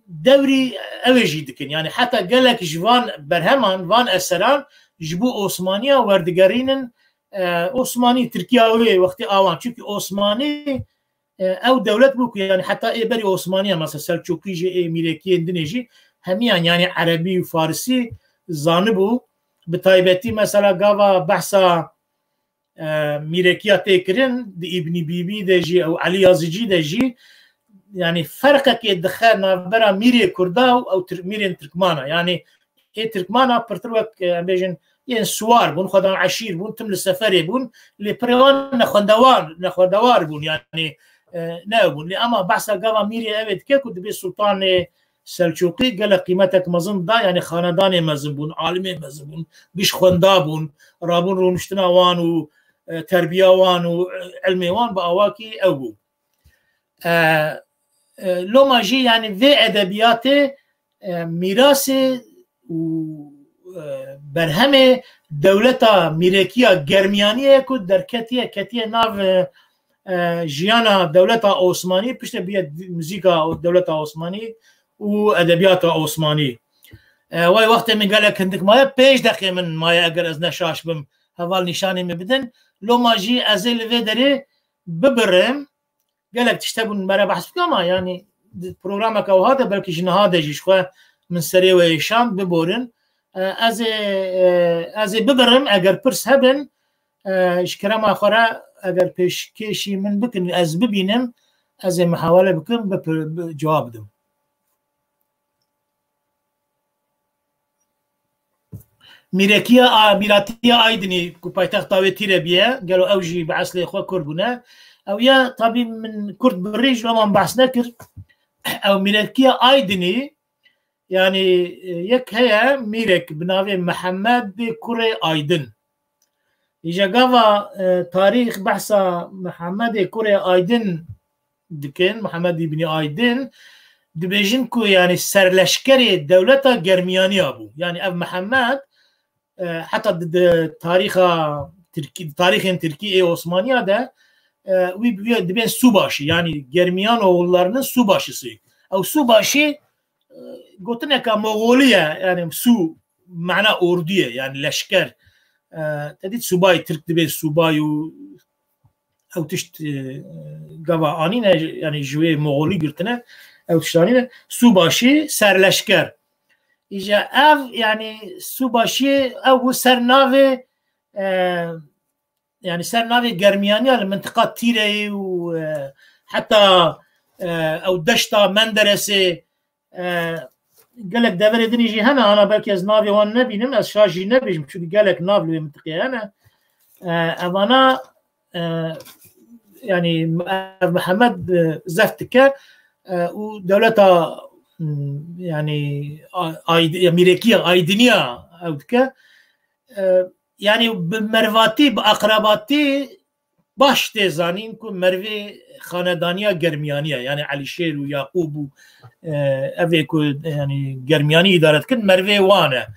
دوري اوجي دكن يعني حتى قالك جوان برهمان وان اسران جبو عثمانية وردقرين عثماني تركيا وقت آوان چونكي عثماني او دولت بوك يعني حتى اي بري عثمانية مثلا سلجوقي جي اي ميريكي اندونيجي هميان يعني عربي وفارسي زانبو بتايبتي مثلا قاوا بحثا ميريكيا تيكرين دي ابن بيبي دجي او علي يازجي دجي يعني فرقك يدخلنا برا ميري كرداو او ميري تركمانا يعني اي تركمانا برتروك بيجن يعني سوار بون خدان عشير بون تم السفري بون اللي بريوان نخوندوار بون يعني نابون اللي اما بحثا قاوا ميري ابد كي كنت بي السلطان سلجوقي قال قيمتك مزن دا يعني خانداني مزن بون عالمي مزن بون بيش خوندابون رابون رونشتناوان و تربيوان وعلميوان باواكي او لو ما جي يعني في ادبياتي ميراثي وبرهمه دولتا ميريكيا جرميانيه كود دركتيه كتيه ناف جيانا دولتا عثماني بشت بيا موسيقى دولتا عثماني وادبيات عثماني واي وقت من قال لك عندك ما بيش دقيقه من ما اقدر از نشاش بم هذا نشاني مبدن لو ما جي ازل فيدري ببرم قال لك تشتغل مرة بحث كما يعني برنامجك او هذا بلكي جن هذا جي شويه من سري ويشان ببورن از ببرم اگر برس هبن اشكرام اخرى اگر پیش کشی من بکن از ببینم از محاوله بکن بجواب دم ميراتيا ايدني كوبايتاخ تيرا بيا قالوا اوجي بعث لي اخوه كربنا او يا طبيب من كرد بالريج لما نبعث نكر او ميراتيا ايدني يعني يك هي ميرك بنافي محمد كوري ايدن اجا قافا تاريخ بحث محمد كوري ايدن دكين محمد بن ايدن دبيجنكو يعني سرلشكري دولتا جرميانيا ابو يعني اب محمد حتى تاريخ تركي عثمانية ده دبين سوباشي يعني جرميان oğullarının subaşısı او subaşı قلت لك مغولية يعني سو معنى أوردية يعني لشكر تديت سوباي ترك دبين سوباي او تشت قوا انينا يعني جوي مغولي قلتنا او تشتانينا سوباشي سرلشكر إجا أف يعني سوباشي أو سرناوي يعني سرناوي جرميانيا المنطقة تيري وحتى أو دشتا مندرسي قال لك دابا دني يجي هنا أنا بالك از نافي وان نبي نم از شاجي نبي مشو قال لك نافي المنطقة هنا أنا يعني محمد زفتك ودولتها يعني ميريكيا ايدنيا او كا يعني بمرواتي باقرباتي باش تزانين كو مروي خاندانيا جرميانيا يعني علي شير ويعقوب افيكو يعني جرمياني اداره كن مروي وانا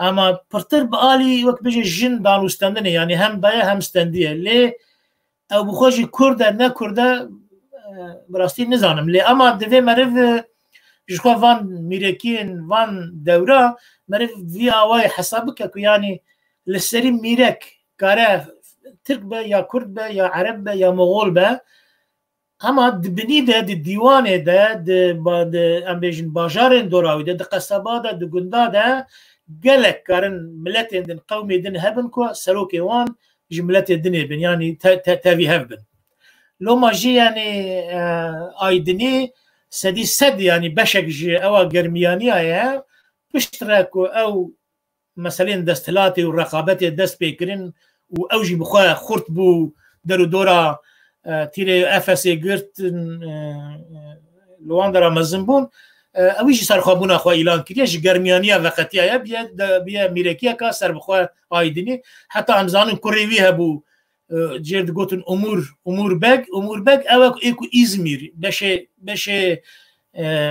اما برتر بالي وقت بيجي جن دانو ستاندني يعني هم دايا هم ستانديه ليه او بخوجي كرده نا كرده براستي نزانم ليه اما دفي مرو جشخوا وان ميركين وان دورة مرف في آواي حسابك يعني لسري ميرك كاره ترك با يا كرد با يا عرب با يا مغول با اما دبني ده الديوانه ده امبيجن باجارن دوراوي ده قصبا ده غندا ده قالك كارن ملتين دن قومي دن هبن كو سروكي وان جملات الدنيا بن يعني تافي هبن لو ما جي يعني ايدني سدي سد يعني بشك جي او جرميانيا يا بشتراكو او مثلا دستلاتي والرقابات دست بيكرين واوجي بخوا خرطبو درو دورا تيري افسي قرت لواندرا مزنبون اويجي سر خابونا خو اعلان كريش جرميانيا وقتيا يا بيا ميركيا كا سر بخوا ايدني حتى امزان كوريوي هبو جرد قوتن امور بگ او ايكو ازمير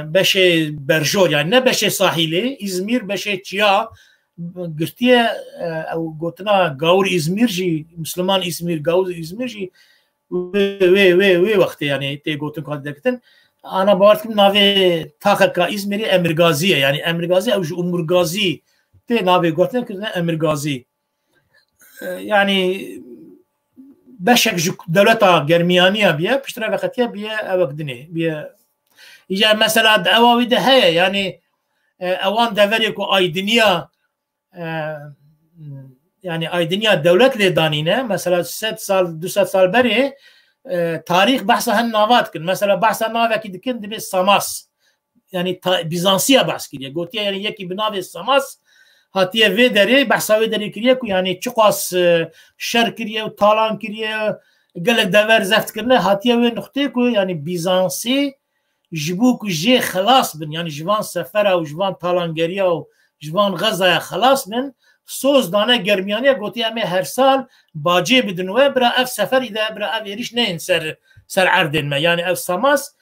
بشه برجور يعني نه بشه ساحلي ازمير بشه تشيا قرتيه او قوتنا غاور ازمير جي مسلمان ازمير غاور ازمير جي وي وقت يعني تي قوتن قد دكتن انا باورتم ناوي تاخكا ازميري امرغازي يعني امرغازي او امور غازي تي ناوي قوتن كنا امرغازي يعني بشك دولتا جرميانية بيا بشتري وقتها بيا أوك دني بيا إجا مثلا أواوي ده هي يعني أوان دفريكو أيدنيا يعني أيدنيا الدولة اللي دانينا مثلا 6 سال 2 سال بري تاريخ بحثها هالنافات كن مثلا بحث النافة كي كن دبي السماس يعني بيزانسية بحث كريه قلت يعني يكي بنافي السماس هاتيه في دري بحثاوي دري كريه كو يعني تشقاس شر كريه وطالان كريه قالك دافر زفت كرنا هاتيه وين نختي كو يعني بيزانسي جبوك جي خلاص بن يعني جوان سفره وجوان طالانگريا وجوان غزه خلاص بن سوز دانه گرمیانه گوتی امه هر سال باجی بدنوه برا اف سفر اذا برا اف ایریش نین سر عردن ما يعني اف سماس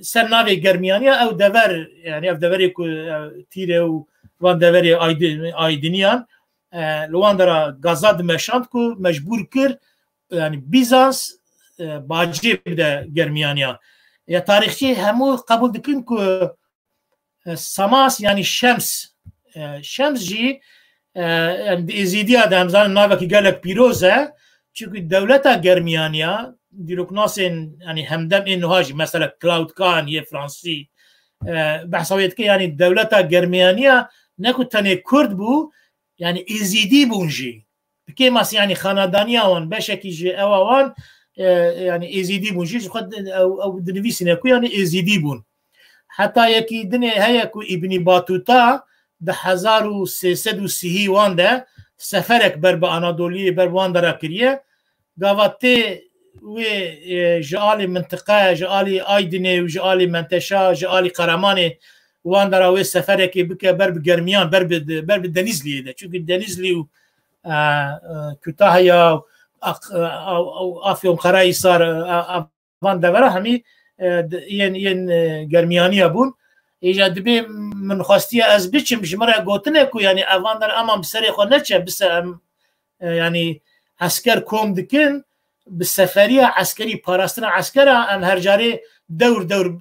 سر ناوی گرمیانه او دور يعني اف دوری کو تیره وان دوری آیدنیان لوان درا غزاد مشاند کو مجبور کر يعني بيزانس باجي بده گرمیانه يا تاريخي همو قبول دكين كو سماس يعني الشمس شمس جي ازيديا ده همزان ناوكي قالك بيروزة چونكو دولتا جرميانيا ديروك ناسين يعني همدم انه هاجي مثلا كلاود كان هي فرنسي بحثويتك يعني دولتا جرميانيا نكو تاني كرد بو يعني ازيدي بونجي بكيماس يعني خاندانيا وان بشكي جي اوان يعني ازيدي بونجي خد او دنفيسنا كو يعني ازيدي بون حتى يكي دنيا هيكو ابن باتوتا ده 1330 وان ده سفرك برب انادولي برب وان ده كريه قاوتي و جالي منطقه جالي ايدني وجالي منتشا جالي قرماني وان ده و سفرك بك برب جرميان برب دنيزلي ده çünkü دنيزلي كتاهيا او افيون قرايصار وان ده ورا همي ين جرميانيه بون ایجا دبی من خواستی از بچم جمره گوتنه کو یعنی اوان در امام بسری خو نچه بس یعنی عسكر کوم دکن بالسفريه عسكري باراستنا عسكر ام هر جاری دور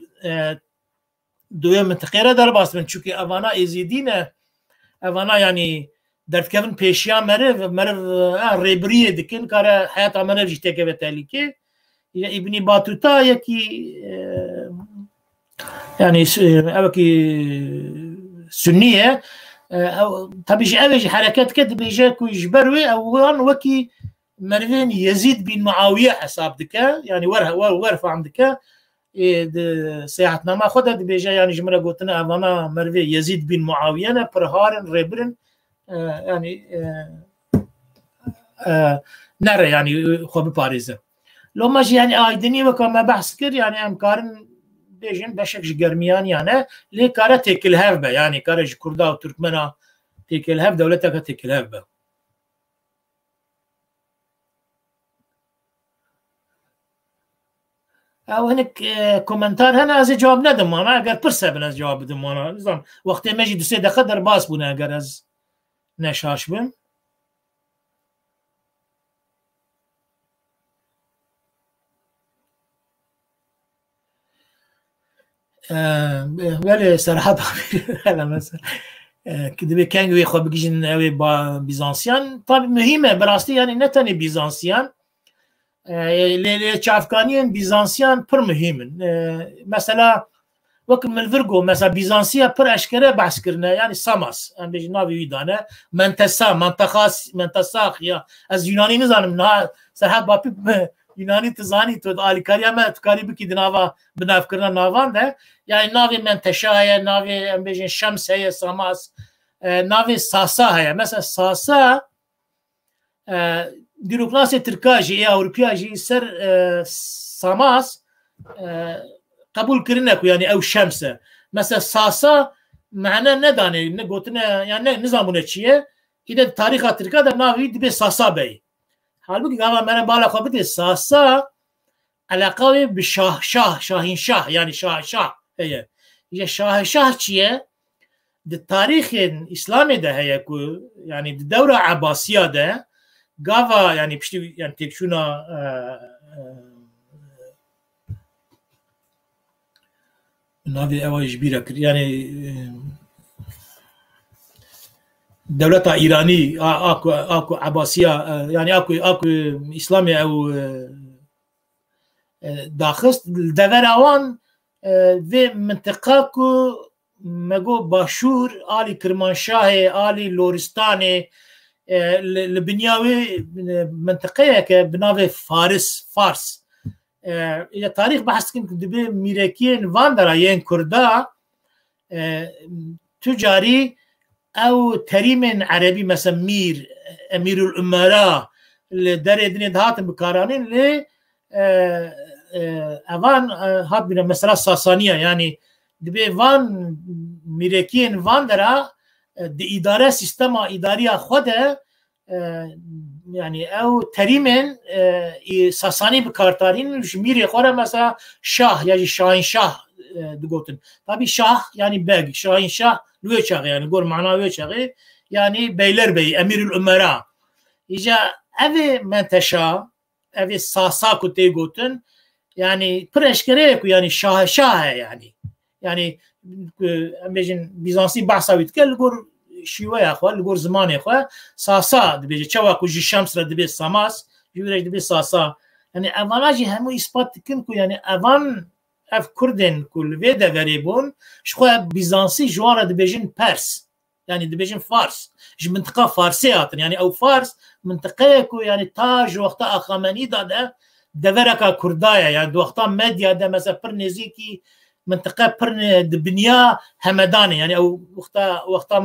دوی منطقه در باس من چونکی اوانا ازیدینه اوانا یعنی درد کفن پیشیا مرو ریبریه دکن کار حیات امانه جیته که بتالی که ابن باتوتا یکی يعني اوكي سنيه طبيعي اوج حركات كده بيجاكو يجبروي او وكي مرفين يزيد بن معاويه حساب دكا يعني ورفع عندك ساعتنا ما خدها بيجا يعني جمله قلتنا انا مرفي يزيد بن معاويه انا برهارن ريبرن يعني نرى يعني خو بباريزه لو ماشي يعني ايدني وكما بحث كر يعني امكارن بيجن بشك جرميان يعني لي كاره تكل هفبه يعني كاره كردا وتركمنا تكل هف دولتك تكل هفبه او هناك كومنتار هنا از جواب ندم انا اگر پرسه بن از جواب بدم انا نظام وقت ما يجي 2 دقيقه در باس بونه اگر از نشاش بن ولی صراحة هلا مثلا كده كان يخو بيجين اوي بيزانسيان طبعا مهمة براستي يعني نتاني بيزانسيان اللي تشافكانيين بيزانسيان بر مهمن مثلا وقت من الفرقو مثلا بيزانسيا بر اشكره بحث كرنا يعني ساماس ام بيجي نافي ويدانا منتساخ يا از يوناني نزانم صراحة بابي يوناني تزاني تو الكاريا ما تكاري بكي دنافا بناف كرنا نافان ده يعني نافي منتشايا نافي ام بيجي شمس هي ساماس نافي ساسا هي مثلا ساسا ديروكلاسي تركاجي يا اوروبياجي سر ساماس قبول كرناكو يعني او شمسه مثلا ساسا معناه نداني نقولنا يعني نظامنا شيء اذا تاريخ تركا ده نافي دبي ساسا بي حالبك قام انا بالا خبط ساسا علاقه بشاه شاهين شاه يعني شاه هي شاه شيء التاريخ الاسلامي ده هي يعني الدوله العباسيه ده قاوا يعني بشتي يعني تكشونا نافي اواج بيرا يعني دولة إيراني اكو عباسية يعني اكو إسلامي او داخست الدفر اوان في منطقة كو مگو باشور آلی کرمانشاه آلی لورستان لبنیاوی منطقه که بناو فارس یا تاریخ بحث کن که دبی میرکین وان درا یین کردا تجاری او تریم عربی مثلا امیر الامراء در دنیا دهاتن بکارانین لی اوان هات بنا مثلا ساسانیه يعني دبي وان ميركين وان درا دي إدارة سيستم إدارية خده يعني أو تريمن ساساني بكارتارين ميري خورا مثلا شاه يعني شاهين شاه دقوتن طبي شاه يعني باقي شاهين شاه لوي شاغي يعني قول معناه لوي شاغي يعني بيلر بي أمير الأمراء إجا أبي منتشا أبي ساسا كنتي قوتن يعني برشكريك يعني شاه يعني بيجن بيزانسي بحثا ويتكل لقور شوية أخوة لقور زمان أخوة ساسا دبيجي تشاوكو جي شمس دبي ساماس يورج دبي ساسا يعني أفاناجي همو إثبات كنكو يعني أفان أف كردن كل فيدا غريبون شخوة بيزانسي جوارا دبيجن بارس يعني دبيجن فارس جي منطقة فارسية يعني أو فارس منطقة يعني تاج وقتا أخامني ده دفركا كردايا يعني دوقتا مديا ده مثلا برنزيكي منطقة برن دبنيا همداني يعني أو وقتا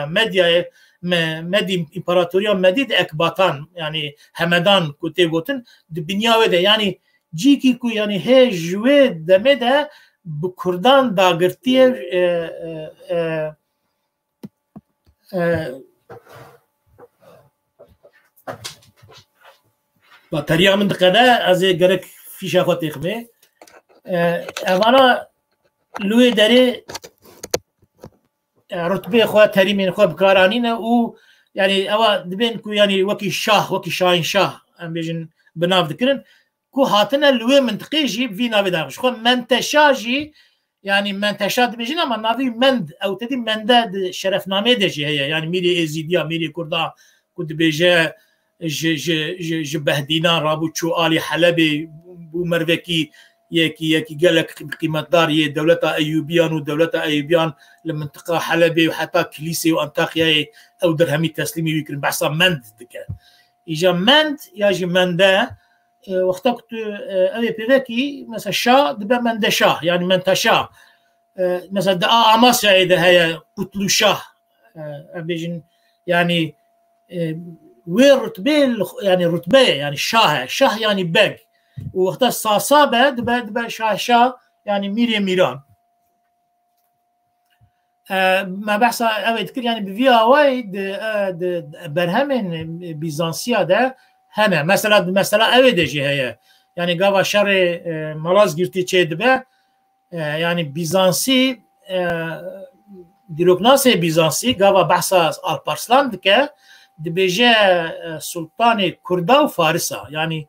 مديا مدي إمبراطوريا مديد أكباتان يعني همدان كنتي قوتن دبنيا وده يعني جيكي كو يعني هي جوي دمده بكردان داغرتي بطريقة من كذا أزي جرك في شافات إخمة أنا لوي داري رتبة خوا تريمين خوا بكارانينا و يعني أوا دبين كو يعني وكي شاهين شاه أم بيجن بناف ذكرن كو هاتنا لوي منطقي جي في نافي داغش خوا منتشاجي يعني منتشا دبيجنا ما نافي مند أو تدي منداد شرف نامي دجي هي يعني ميري إزيديا ميري كردا كنت بيجا جبهدينا رابو تشو آلي حلبي بو مروكي يكي قالك قيمتدار هي دولة أيوبيان ودولة أيوبيان لمنطقة حلبي وحتى كليسي وأنطاكيا أو درهمي تسليمي ويكرن بحثا مند دكا إجا مند ياجي مندا وقتا كنت أبي بيغاكي مثلا شا دبا مند شاه يعني منتشا مثلا دا أماسيا إذا هي قتلو شاه أبيجن يعني وين رتبه يعني رتبه يعني شاه يعني باق وقتها صاصابه دبا شاه يعني ميران ما بحث اوي تذكر يعني بفيها وايد برهمن بيزانسيا ده هنا مثلا اوي دجي هي يعني قاوا شر ملاز جرتي تشي دبا يعني بيزانسي ديروكناسي بيزانسي قاوا بحث البارسلان دكه دبيجي سلطان كردا وفارسا يعني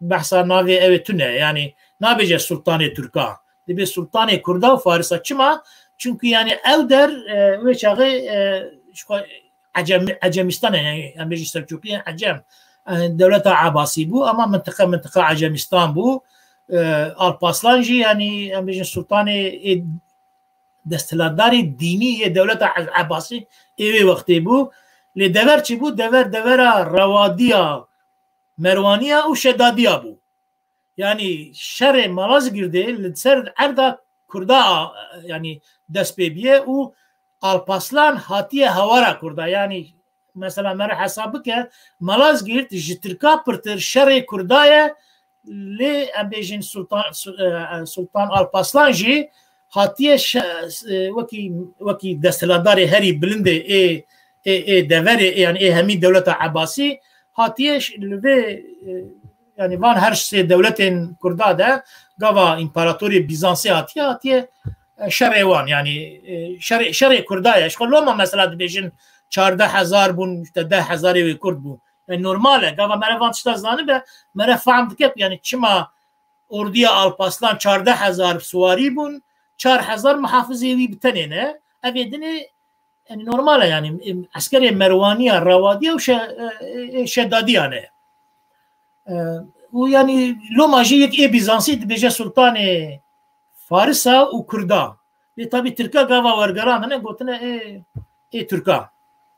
بحثا نافي اوي تونه يعني نابيجي سلطان تركا دبي سلطان كردا وفارسا چما çünkü yani evder ve çağı Acemistan yani Amerika Selçuklu Acem devlet Abbasi bu ama منطقه Acemistan bu Alparslanji yani Amerika Sultanı desteladari dini devlet Abbasi evi vakti bu li dever çi bu devera ravadiya Mervaniya u Şedadiya bu yani şer malaz girdi ser erda kurda yani despêbiye û Alparslan hatiye hewara Kurda yani mesela mere hesabı ke Malazgirt ji Tirka pirtir şerê Kurda ye lê em bêjin Sultan Alparslan jî hatiye wekî destelandarê herî bilindê ê deverê yani ê hemî dewleta Abbasî hatiye li vê yani van her sê devletên Kurda de gava İmparatorê Bizansê hatiye شرعوان يعني شرع كردايا شغل لو ما مثلا بيجن 14000 بون 10000 كرد بون يعني نورماله قبل ما رفعت شتازانه به ما رفعت كيف يعني شما اورديا الباسلان 14000 سواري بون 4000 محافظي بتنينه ابيدني يعني نورماله يعني عسكري مروانيه الرواديه وشداديه انا ويعني لو ما جيت اي بيزانسي بيجا سلطان فارسا وكردا طبي تركا قاوا ورقران انا قلت لنا اي تركا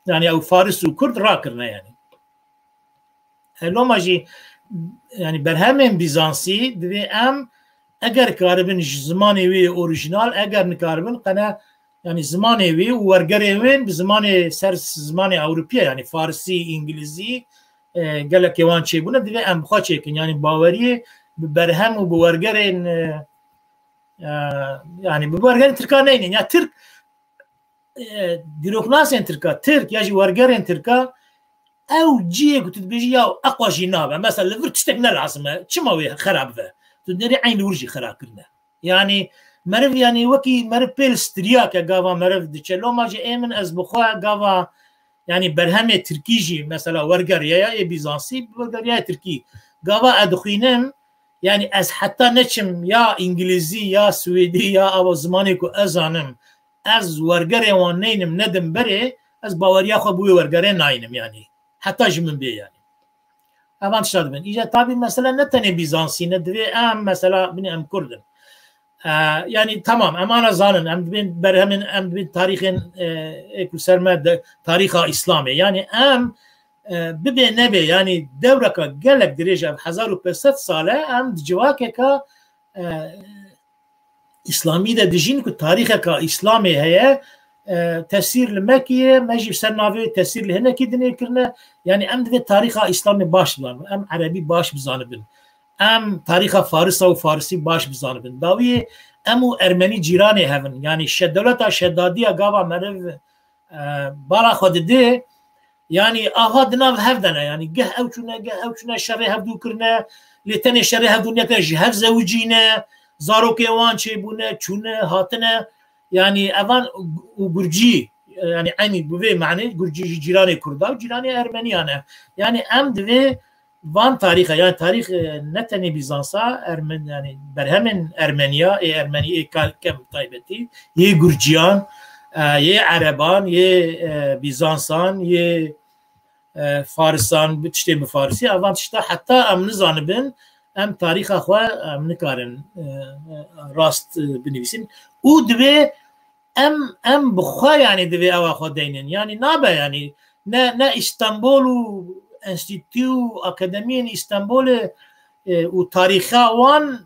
يعني او فارس وكرد راكرنا يعني لو ما جي يعني برهمن بيزانسي دبي ام اگر كاربن زماني وي اوريجينال اگر نكاربن قنا يعني زماني وي ورقري وين بزماني سرس زماني اوروبي يعني فارسي انجليزي قالك يوان شي بنا دبي ام خاچه يعني باوري برهم وبورقرين يعني بورقرين تركانين يعني ترك ديروكناسين تركا ترك يجي ورقرين تركا او جي قلت بيجي يا اقوى جنابه مثلا لفرت تشتقنا العاصمه شماوي خراب ذا تدري عين ورجي خراب كلنا يعني مرف يعني وكي مرف بيل سترياك قاوا مرف دشلو ما جي من از بخوا قاوا يعني برهمه تركيجي مثلا ورقر يا بيزانسي ورقر يا تركي قاوا ادخينم يعني از حتى نشم يا انجليزي يا سويدي يا او زمانيكو ازانم از ورقر وانينم ندم بري از باوريا خو بو ورقر ناينم يعني حتى جمن بي يعني أمان شاد بن إجا طبعا مثلا نتني بيزانسي ندري مثلا بني أم كردن يعني تمام أمانة زانن أم بين برهمن أم بين تاريخ كل سرمد تاريخ إسلامي يعني أم ببي نبي يعني دورك قالك درجة 1500 سالة أم جواكك إسلامي ده دجين كتاريخك إسلامي هي تفسير المكية ماجي بسرناوي تفسير لهنا كده كرنا يعني أم ده تاريخ إسلامي باش بزانبن أم عربي باش بزانبن أم تاريخ فارس وفارسي باش بزانبن داوي أمو أرمني جيراني هفن يعني الشدولة شدادية قابا مرف بالا خود ده يعني أهادنا هفدنا يعني جه أوشنا شري هفدو كرنا لتاني شري هفدو نيكا جهف زوجينا زاروكي وان شيبونا چونا هاتنا يعني أفان وجرجي يعني عيني بوي معني جرجي جيراني كردا وجيراني أرمنيانا يعني أم دوي وان تاريخ يعني تاريخ نتني بيزانسا أرمن يعني برهمن أرمنيا إيه أرمني إيه كم طيبتي يه جرجيان يه عربان يه بيزانسان يه فارسان بتشتي بفارسي أفان تشتا حتى أم نزانبن أم تاريخ أخوة أم نكارن راست بنويسين او دوی ام بخوا يعني دوی او خود دینن يعني نابا يعني نا استانبول و انستیتیو اکادمی استانبول و تاریخا وان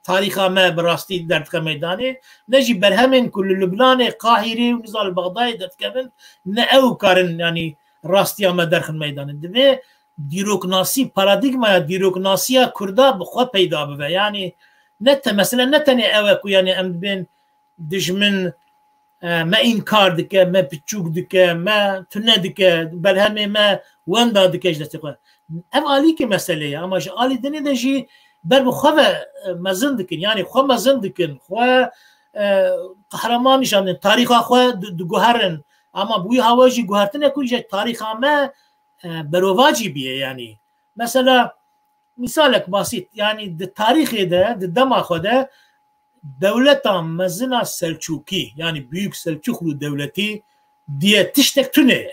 تاریخا ما براستی درد که میدانه نجی برهمن کل لبنان قاهره و نزال بغداد درد که نه او کارن يعني راستی ما درخ میدانه دوی دیروکناسی پارادیگما دیروکناسیا کردا بخوا پیدا بوه يعني نت مثلا نتني اوكو يعني ام بين دجمن ما انكار دك ما بتشوك دك ما تندك بل هم ما وندا دك اجدتك ام عليك مساله اما علي دني دجي بل خو مزندك يعني خو مزندك خو قهرمان نشان تاريخ خو دغهرن اما بوي هواجي غهرتن كل تاريخ ما برواجي بيه يعني مثلا مثالك بسيط يعني التاريخ ده دما خده دولة مزنا سلجوقي يعني بيوك سلجوقلو دولتي دي تشتك تنه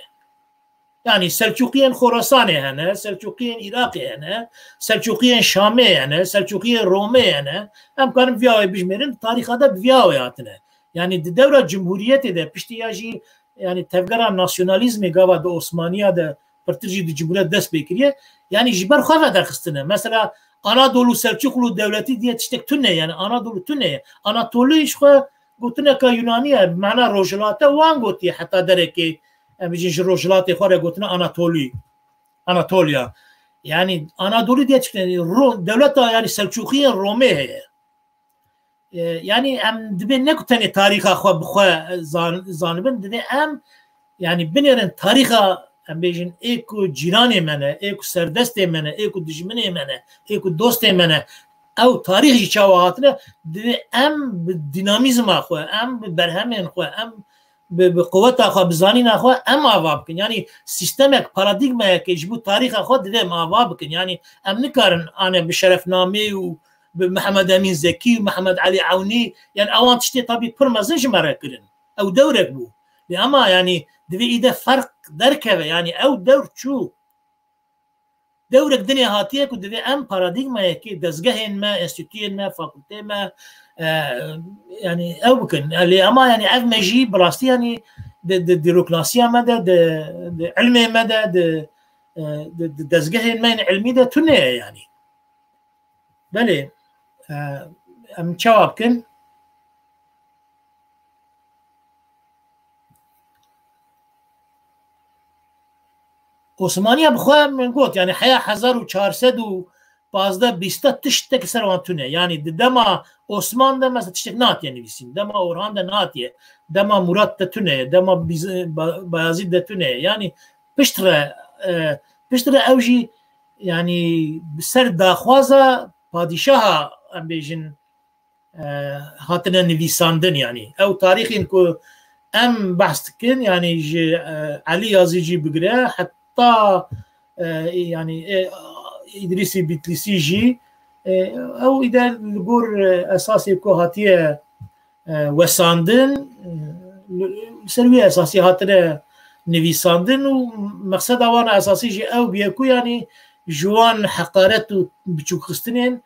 يعني سلجوقيين خراساني هنا سلجوقيين عراقي هنا سلجوقيين شامي هنا سلجوقيين رومي هنا هم كانوا فياوي بجميرن التاريخ هذا بفياوياتنا يعني الدولة الجمهورية ده بشتياجي يعني تفكر ناسيوناليزم قاوا دو عثمانية ده برتجي دي جمهورية دست بكريه يعني جبر خواه درخستنه مثلا Anadolu Selçuklu devleti diye tiştek yani Anadolu tüne Anadolu işe gotune ka Yunaniye mana rojlate wan gotiye hatta dereki bijin rojlate khore gotune Anatolia yani Anadolu diye tiştek devlet yani Selçukiye Rome yani em dibe ne gotune tariha khwa zanibin dibe em yani binirin tariha ام بیشین ایکو جیران منه ایکو سردست منه ایکو دشمن منه ایکو دوست منه او تاریخی چاوهاتنه ام دینامیزم اخوه ام برهمین خواه ام بقوت اخوه بزانین اخوه ام آواب کن یعنی سیستمک پارادیگمه که جبو تاریخ اخوه دیده ام آواب کن یعنی ام نکارن آنه بشرف نامی و محمد امین زکی و محمد علی عونی یعنی اوان تشتی طبی پر مزنج مرا کرن او دورک بو اما يعني دبي اذا فرق دركبه يعني او دور شو دورك دنيا هاتيك ودبي ام باراديغما يكي دزجهن ما انستيتيوت ما فاكولتي ما يعني او بكن اللي اما يعني اف مجي براستي يعني ديروكلاسيا مدى علمي مدى دزجهن ما علمي ده تنه يعني بله ام جوابكن عثمانية بخواه من قلت يعني حياة 1415 بیستا تشتك سروانتونه يعني دما عثمان ده مثلا تشتك نات يعني بيسين دما اورهان ده ناتيه دما مراد تتونه دما بايزيد ده تونه يعني بشتره اوجي يعني بسر داخوازا پادشاه ام بيجن هاتنا نویساندن يعني او تاريخ انكو ام بحث كن يعني علي يازيجي بقرا حتى يعني ادريسي بتليسي جي او اذا الجور اساسي كو هاتيه وساندن سروي اساسي هاتنا نویساندن ومقصد وانا اساسي جي او بيكو يعني جوان حقارته بتشوف خستنين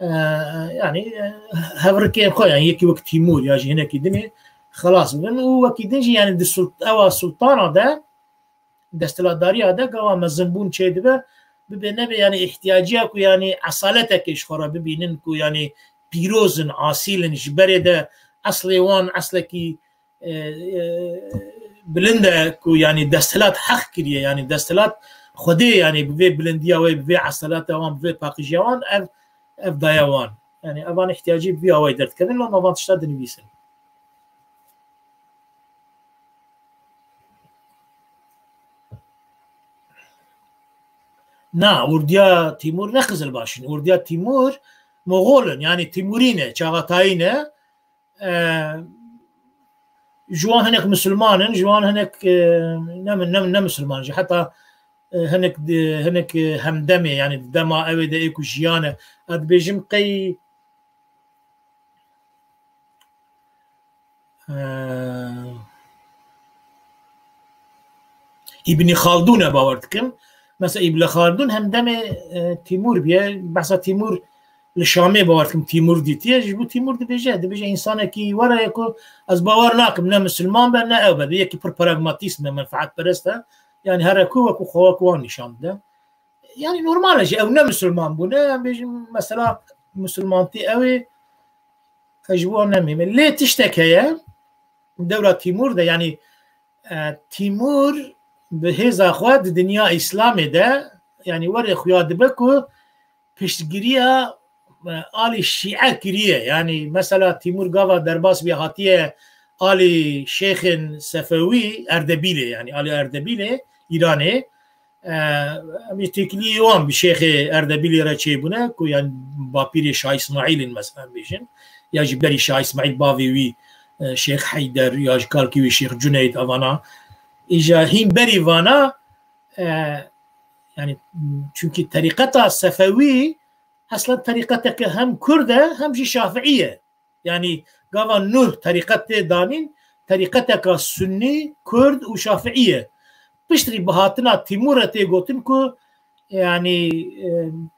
يعني هبركين خو يعني يكي وقت تيمور ياجي هنا كدني خلاص من هو كدنجي يعني او السلطان ده دستلاتداري هذا قوا مزنبون شيء ببینه يعني احتياجيك يعني اصالتك ايش خرا ببينن كو يعني بيروزن اصيلن جبري ده اصلي وان اصلكي بلنده كو يعني دستلات حق كريه يعني دستلات خدي يعني بفي بلنديا وي بفي عصالات وان بفي باقيجوان اف دايوان يعني افان احتياجي بفي هواي درت كذا لو ما فان تشتاد نبيسن نا ورديا تيمور نخزل باشين ورديا تيمور مغولن يعني تيمورينه چاغاتاينه جوان هناك مسلمان جوان هناك نم مسلمان حتى هناك همدمه يعني دما اوي ده ايكو جيانه اد بيجم قي ابن خالدون باورتكم مثلا ابن خالدون همدمه تيمور بيه بحثا تيمور الشامي باورتكم تيمور ديتيه جبو تيمور دي بيجي انسان كي ورا يكون از باور ناكم نا مسلمان بنا او بده يكي بر براغماتيزم منفعت برسته يعني هركو وكو خواكوان نشان ده يعني نورمال شيء او نا مسلمان بونه بيجي مثلا مسلمانتي اوي اجبو نمي من ليه تشتكي دولة تيمور ده يعني تيمور بهذا اخوات الدنيا اسلامي ده يعني وري خويا دبكو پشتگیریه آل شیعه کریه يعني مثلا تیمور قاوا درباس بيهاتيه آل شيخ صفوي اردبيلي يعني آل اردبيلي ايراني تكلي يوم بشيخ اردبيلي رچيبونه كو يعني باپير شاه اسماعيل مثلا بيجن يا جبري شاه اسماعيل باوي شيخ حيدر يا كالكي شيخ جنيد افانا اجا هين بري فانا يعني çünkü طريقتها الصفوي اصلا طريقتك هم كردة هم جي شافعية يعني قاوا نوح طريقته دانين طريقتك سني كرد وشافعية بشتري بهاتنا تيمورة تيغوتن كو يعني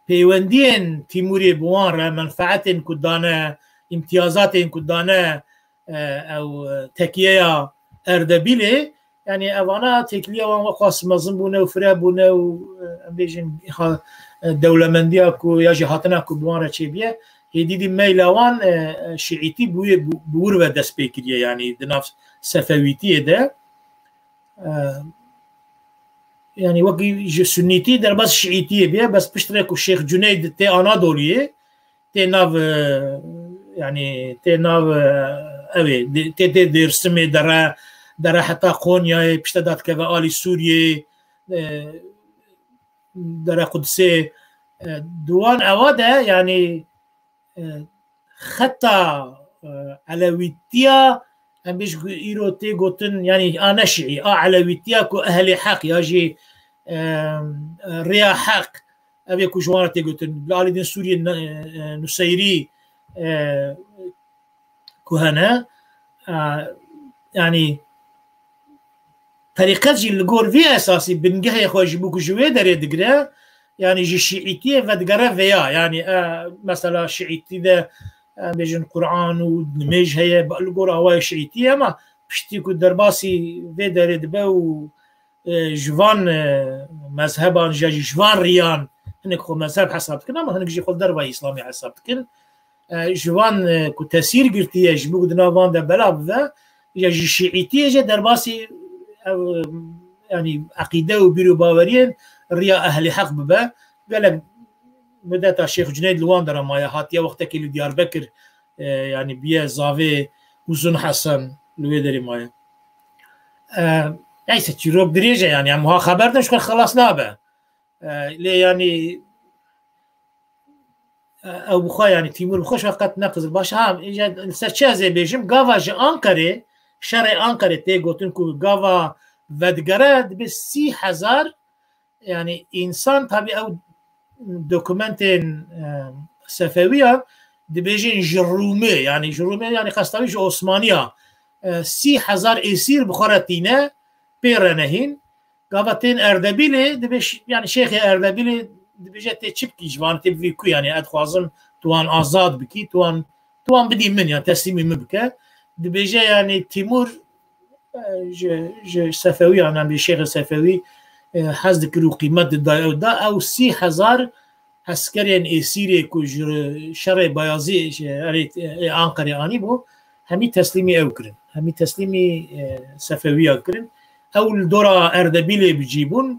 بيوندين تيموري بوان منفعت كدانا امتيازات كدانا او تكيا اردبيلي يعني اوانا تكليه وان وقاس مزن بونه وفرا بونه وبيجن دولة منديا كو ياجي هاتنا كو بوان رچيبيه هدي ميلاوان شيعيتي بور و دس بكريه يعني دناف صفويتي ده يعني وقي سنيتي در بس شيعيتي بيه بس بشتركوا الشيخ جنيد تي اناضوليه تي ناف يعني تي ناف اوي تي درسمي در حتى قونيا بشتدات كذا آل سوريا در قدسي دوان اواده يعني حتى علويتيا ام بيش ايرو تي قوتن يعني انا شيعي علويتيا كو اهل حق ياجي ريا حق ابي كو جوار تي قوتن بلالي دين سوريا نسيري كهنا يعني طريقة جي لقور في أساسي بنجه يخوج بوكجوي دري دقرا يعني جي شيعيتية فدقرا فيا يعني مثلا شيعيتي ده بيجن قرآن ونميج هي بقلقور هواي شيعيتية ما بشتي كو درباسي في دري دبا جوان مذهبان جاجي جوان ريان هنك خو مذهب حسابتكن اما هنك جي خو دربا إسلامي حسابتكن جوان كو تسير قرتية جبوك دنافان ده بلا بذا جاجي شيعيتية جا درباسي يعني عقيدة وبيرو باوريين ريا أهل حق ببا قال بدأت الشيخ جنيد الواندر ما هاتيا وقتك اللي ديار بكر يعني بيا زافي وزن حسن الويدري مايا اي ستيروب دريجة يعني عمها خبرنا شكون خلاص نابه ليه يعني او بخا يعني تيمور بخش وقت نقز الباش هم اجا سچازه بيجم غاوا ج انقره شرع انقره تي گوتن کو غاوا ودگرد به 30,000 يعني انسان طبيعي او دوكومنتين صفويه دبيجين جرومي يعني جرومي يعني قصدويش عثمانيه 30,000 اسير بخارتينه بيرنهين قابتين اردبيلي دبيش يعني شيخ اردبيلي دبيجت تشبكي جوان تبي كو يعني ادخوازم توان ازاد بكي توان بدي من يعني تسليمي مبكى دبيجا يعني تيمور صفوي يعني بالشيخ الصفوي حز ذكروا قيمة دا أو 30,000 عسكري اسيري كو شرع بيازي أنقرة آني بو همي تسليمي أو كرن همي تسليمي صفوي أو كرن أو الدورة أردبيلي بجيبون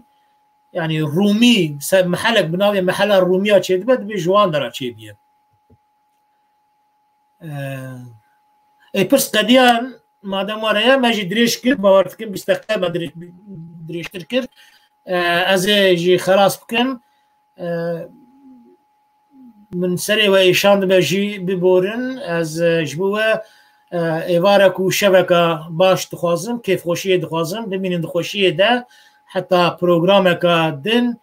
يعني الرومي محلك بناوي محل الرومية تشيد بد بجوان درا تشيدية بس قديان مادام ورايا ماجي دريش كر باورتكم بيستقى ما دريش تركر از جي خلاص بكم من سري وإيشان بجي ببورن از جبوه إيوارك وشبكة باش تخوازم كيف خوشية دخوازم بمين دخوشية ده حتى برنامجك دن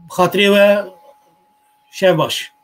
بخاطري و شباش